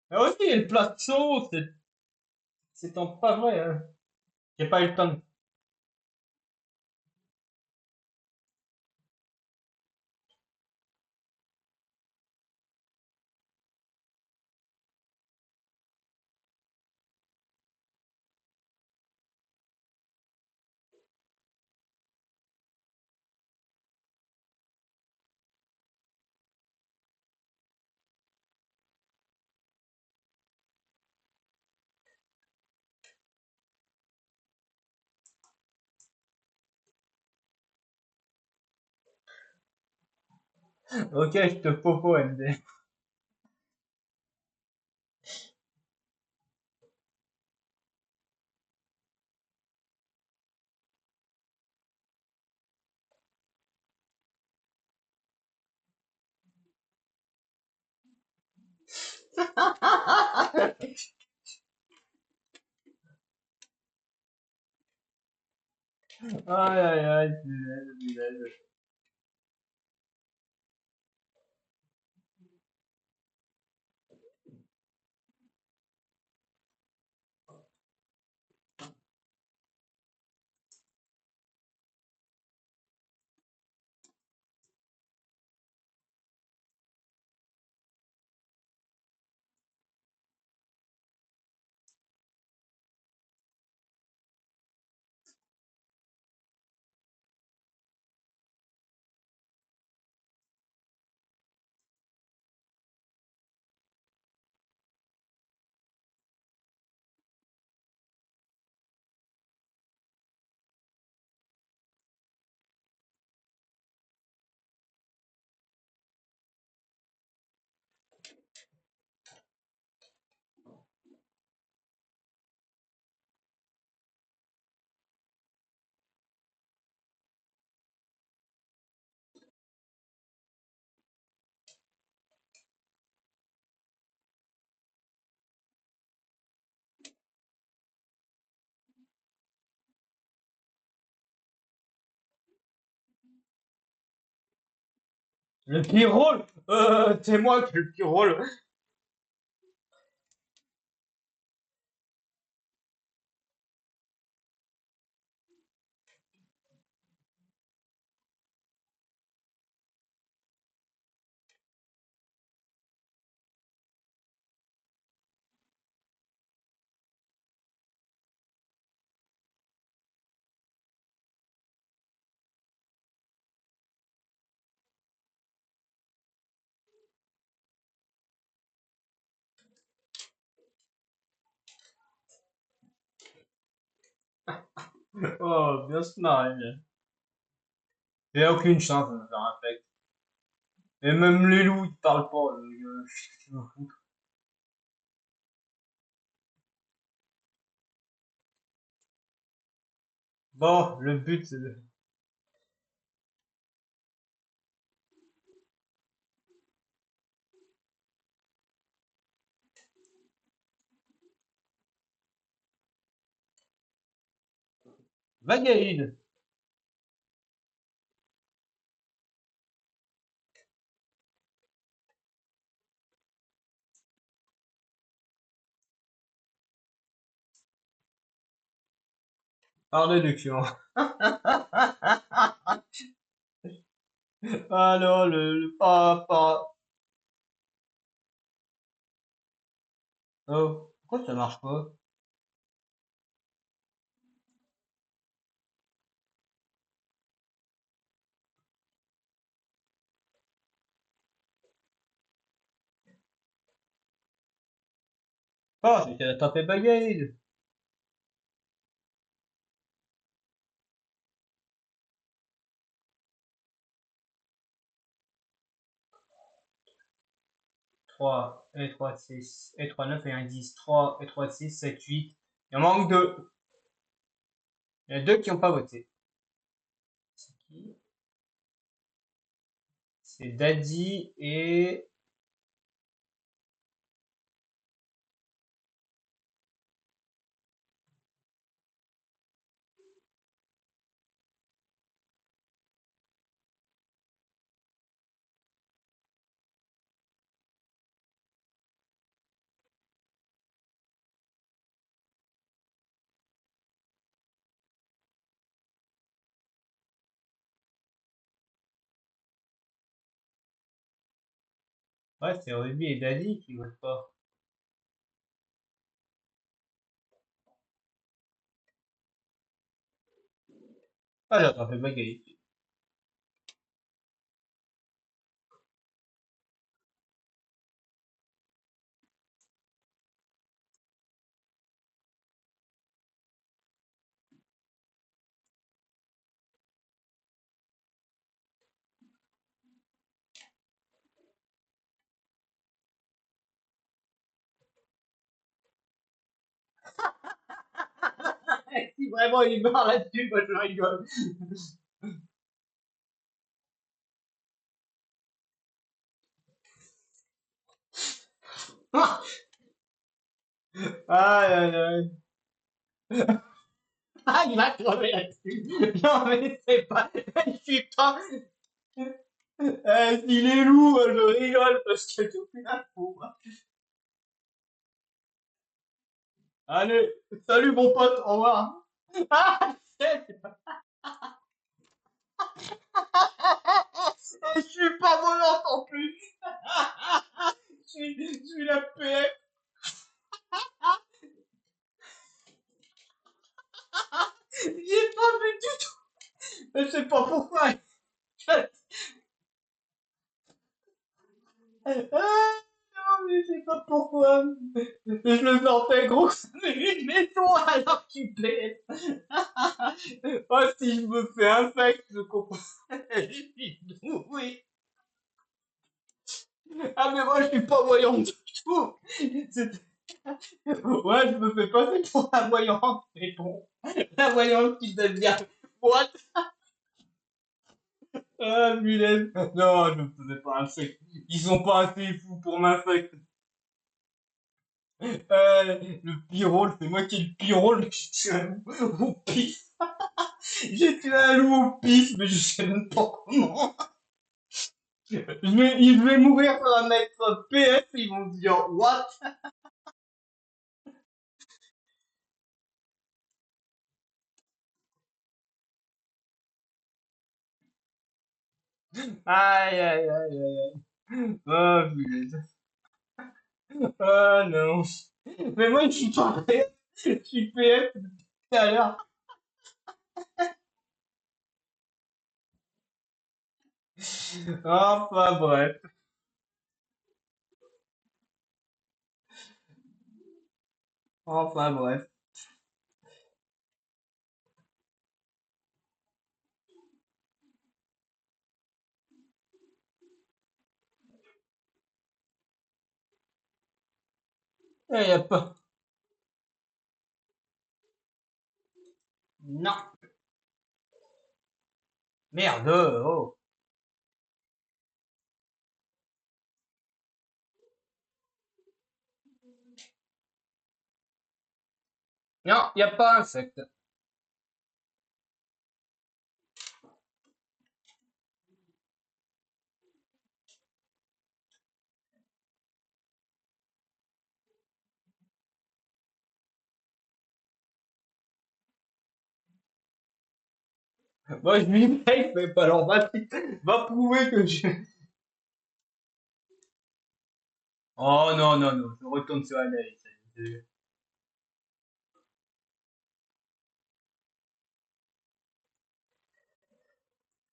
Mais aussi, il y a le plat chaud, c'est pas vrai, hein. J'ai pas eu le temps de... Ok, je te popo, MD. Aïe, aïe, aïe, punaise, punaise. Le pire rôle? C'est moi qui ai le pire rôle. Oh, bien se marrer, bien. J'ai aucune chance de me faire un fake. Et même les loups, ils parlent pas. Je m'en fous. Bon, le but, c'est de... Vagaïde. Par déduction. Ah non, le pas. Oh, pourquoi ça marche pas? Ah, j'ai qu'à taper Vagaïde. 3 et 3 6 et 3 9 et 1 10 3 et 3 6 7 8. Il en manque deux. Il y a deux qui n'ont pas voté. C'est qui? C'est Daddy et... Ouais, c'est Ruby et Daddy qui votent pas. Ah, j'ai attrapé Vagaïde. Si vraiment il meurt là-dessus, moi je rigole. Aïe, aïe, aïe. Ah, il m'a crevé là-dessus. Non, mais c'est pas. Je suis pas. S'il est loup, je rigole parce que tout plus l'info. Allez, salut mon pote, au revoir. Ah, c'est. Je suis pas volante en plus. Je suis la PF. J'ai pas vu du tout. Je sais pas pourquoi. Ah, non, mais je sais pas pourquoi. Je le sentais gros comme une maison alors qu'il pèse. Oh, si je me fais infect, je comprends. Oui. Ah, mais moi, je suis pas voyant du tout. C'est- Ouais, je me fais passer pour un voyant, mais bon. Un voyant qui devient. What? Ah, Mylène. Non, je me faisais pas infect. Ils sont pas assez fous pour m'infect. Le pire rôle, c'est moi qui ai le pire rôle, mais je tue un loup au pif. J'ai tué un loup au pif, mais je sais même pas comment. Je vais mourir, ça va mettre PS, ils vont se dire what? Aïe, aïe, aïe, aïe. Oh, punaise. Oh non. Mais moi, je suis pas PS, je suis PS depuis tout à l'heure. Enfin bref. Enfin bref. Y a pas. Non. Merde. Oh. Non, y a pas insecte. Moi, je lui paye, mais pas alors va prouver que je. Oh non, non, non, je retourne sur Anaïs.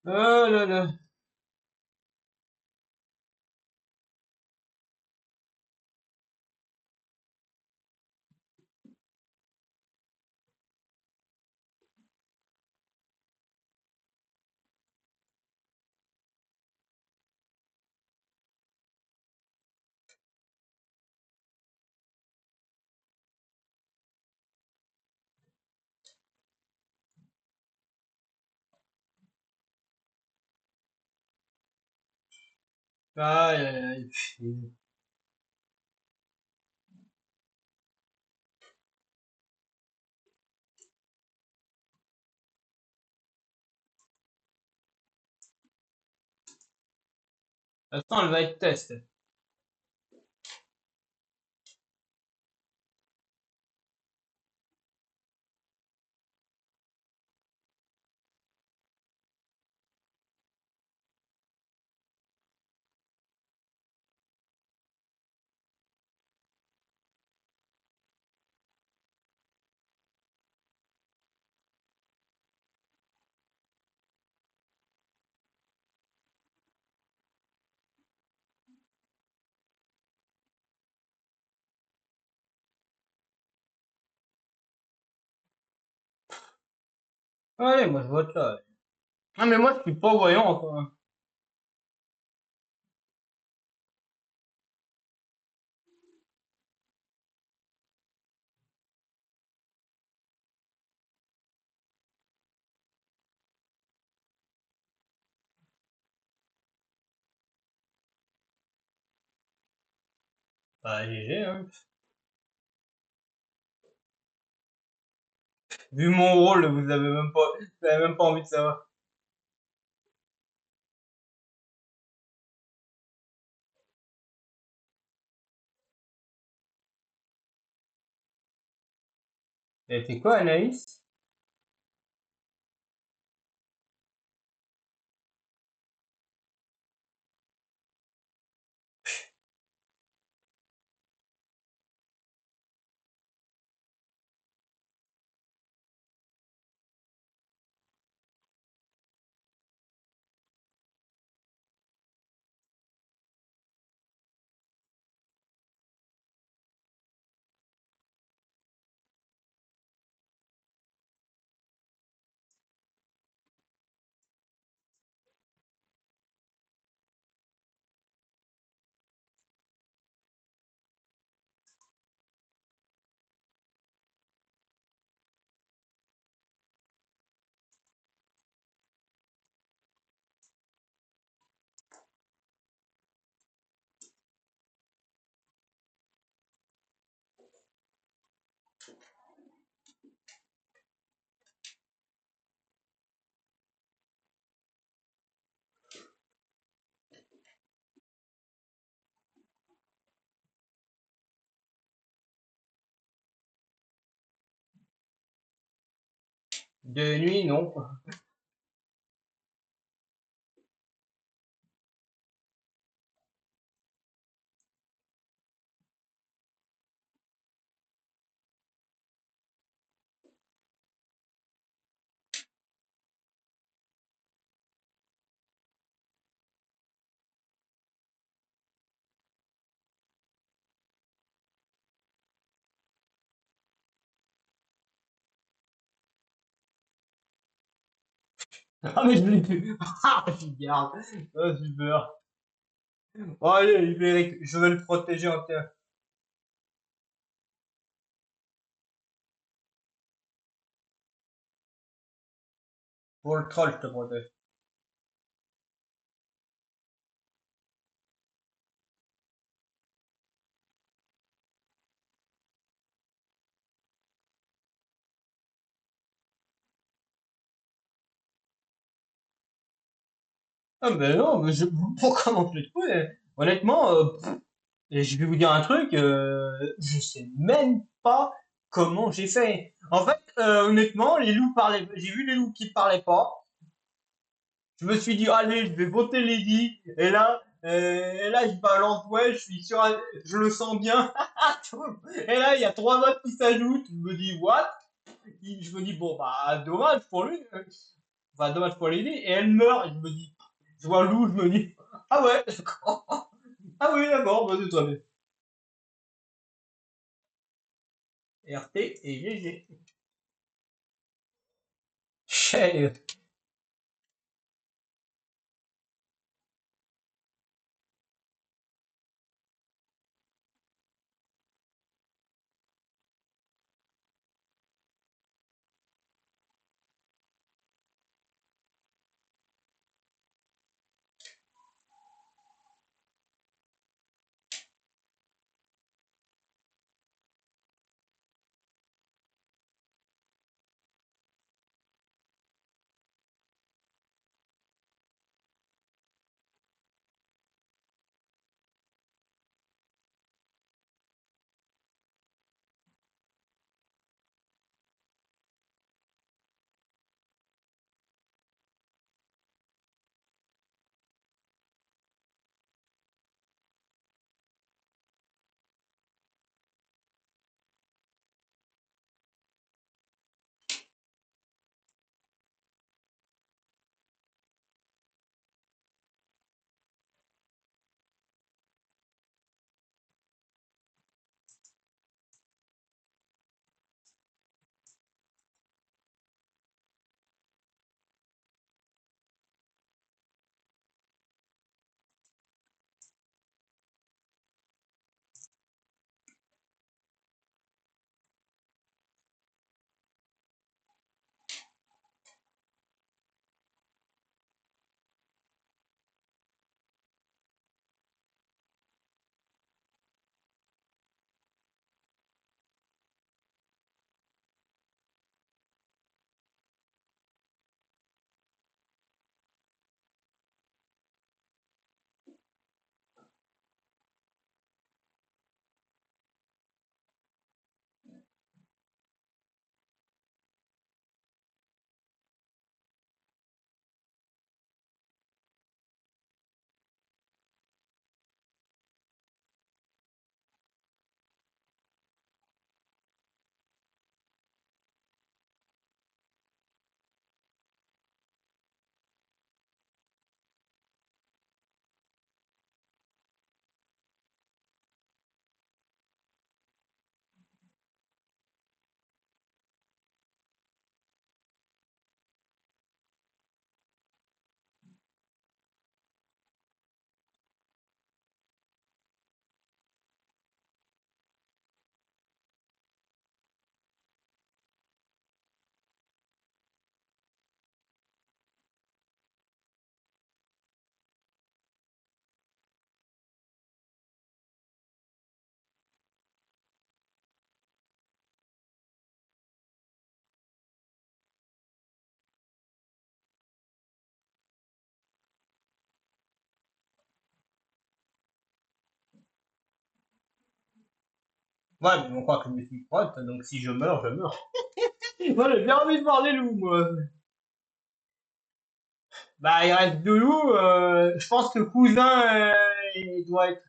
Oh là là. Aïe, aïe, aïe. Attends, elle va être test. Allez, moi je vote là. Ah, mais moi je suis pas voyant, quoi. Bah, GG, hein. Vu mon rôle, vous avez même pas envie de savoir. Elle fait quoi, Anaïs? De nuit, non. Ah, mais je l'ai plus. Ah, je garde. Ah, super. Bon, allez, Ibérique, je vais le protéger en terre. Pour le troll, je te protège. Ah, ben non, mais je, pourquoi non plus honnêtement, et je vais vous dire un truc, je sais même pas comment j'ai fait. En fait, honnêtement, les loups parlaient, j'ai vu les loups qui parlaient pas. Je me suis dit, allez, je vais voter Lady. Et là, je balance, ouais, je suis sûr, je le sens bien. Et là, il y a trois votes qui s'ajoutent. Je me dis, what? Je me dis, bon, bah, dommage pour lui. Enfin, dommage pour Lady. Et elle meurt. Et je me dis, je vois loup, je me dis, ah ouais, d'accord. Ah oui, d'accord, bah, c'est très bien. RT et GG. Chef. Ouais, mais on croit que je me suis frotte, donc si je meurs, je meurs. Moi, j'ai bien envie de voir les loups, moi. Bah, il reste deux loups, je pense que cousin, il doit être...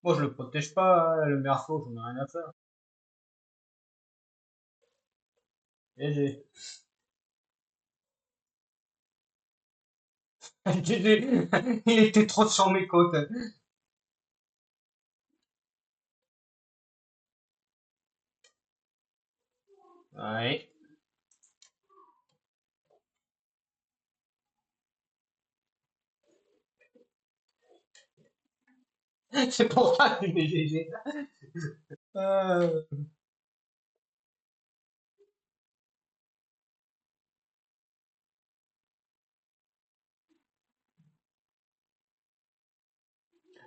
Moi, je le protège pas, hein, le merceau, j'en ai rien à faire. GG. GG. Il était trop sur mes côtes. Ouais. C'est pour ça que tu fais GG. Euh,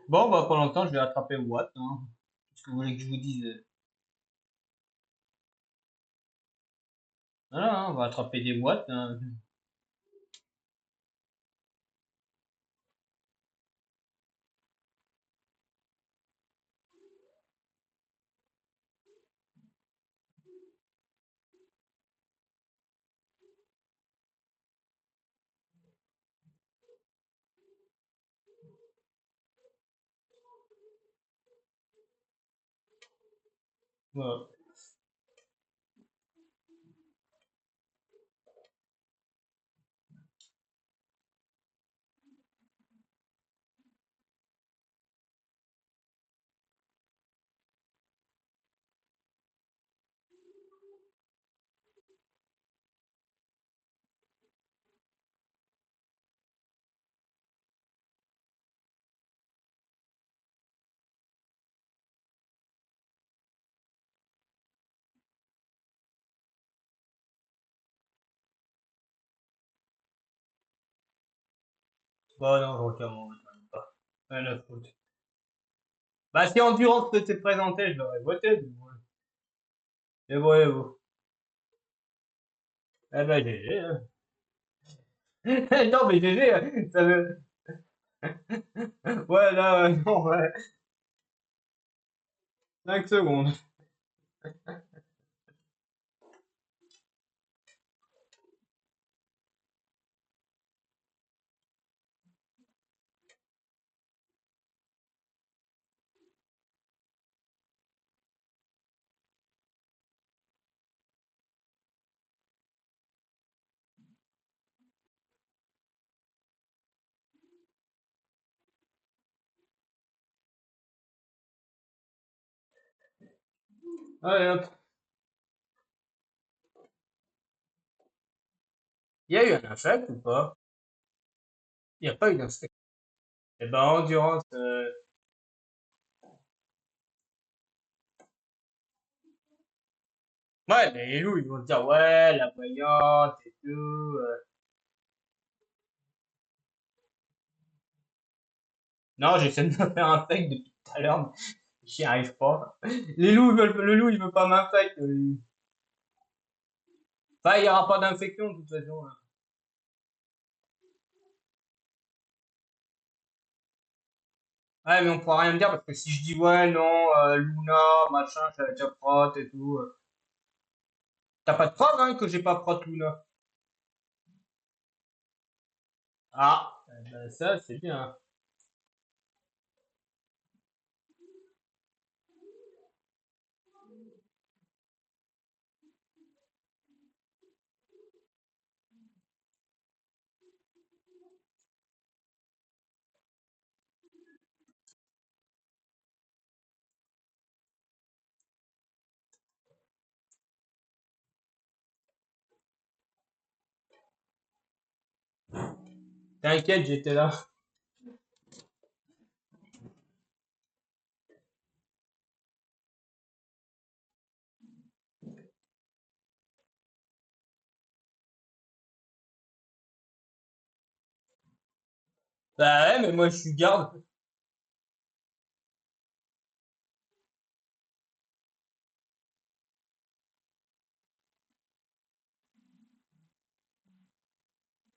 Bon, bah, pour longtemps, je vais attraper Watt, hein. Qu'est-ce que vous voulez que je vous dise? Voilà, hein, on va attraper des Watts, hein. Voilà. Bon, non, je recommence pas. Rien à foutre. Bah, si Endurance s'était présenté, je l'aurais voté. Mais bon. Et bon, et bon. Eh ben, GG, hein. Non, mais GG, ça veut... Ouais, là, non, ouais. 5 secondes. Allez, hop. Il y a eu un insecte ou pas? Il n'y a pas eu d'insecte. Eh ben, Endurance, ouais, mais les loups, ils vont se dire, ouais, la voyante et tout. Non, j'essaie de me faire un fake depuis tout à l'heure, mais j'y arrive pas. Le loup, il veut pas m'infect. Enfin, il y aura pas d'infection, de toute façon, là. Ouais, mais on pourra rien me dire parce que si je dis, ouais, non, Luna, machin, j'avais déjà prot et tout. T'as pas de preuve, hein, que j'ai pas prot Luna. Ah, eh ben, ça, c'est bien. T'inquiète, j'étais là. Bah ouais, mais moi, je suis garde.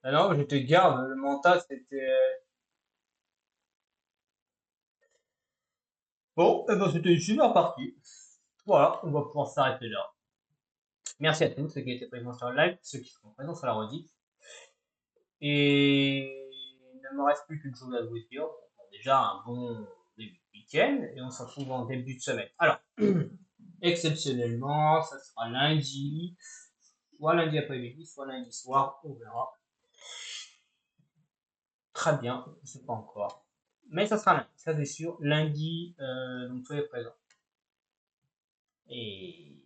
Alors, je te garde, le mental, c'était... Bon, eh ben, c'était une super partie. Voilà, on va pouvoir s'arrêter là. Merci à tous ceux qui étaient présents sur le live, ceux qui seront présents sur la redite. Et il ne me reste plus qu'une chose à vous dire. Bon, déjà, un bon début de week-end et on se retrouve en début de semaine. Alors, exceptionnellement, ça sera lundi, soit lundi après-midi, soit lundi soir, on verra. Très bien, je ne sais pas encore. Mais ça sera lundi, ça c'est sûr. Lundi, donc soyez présents. Et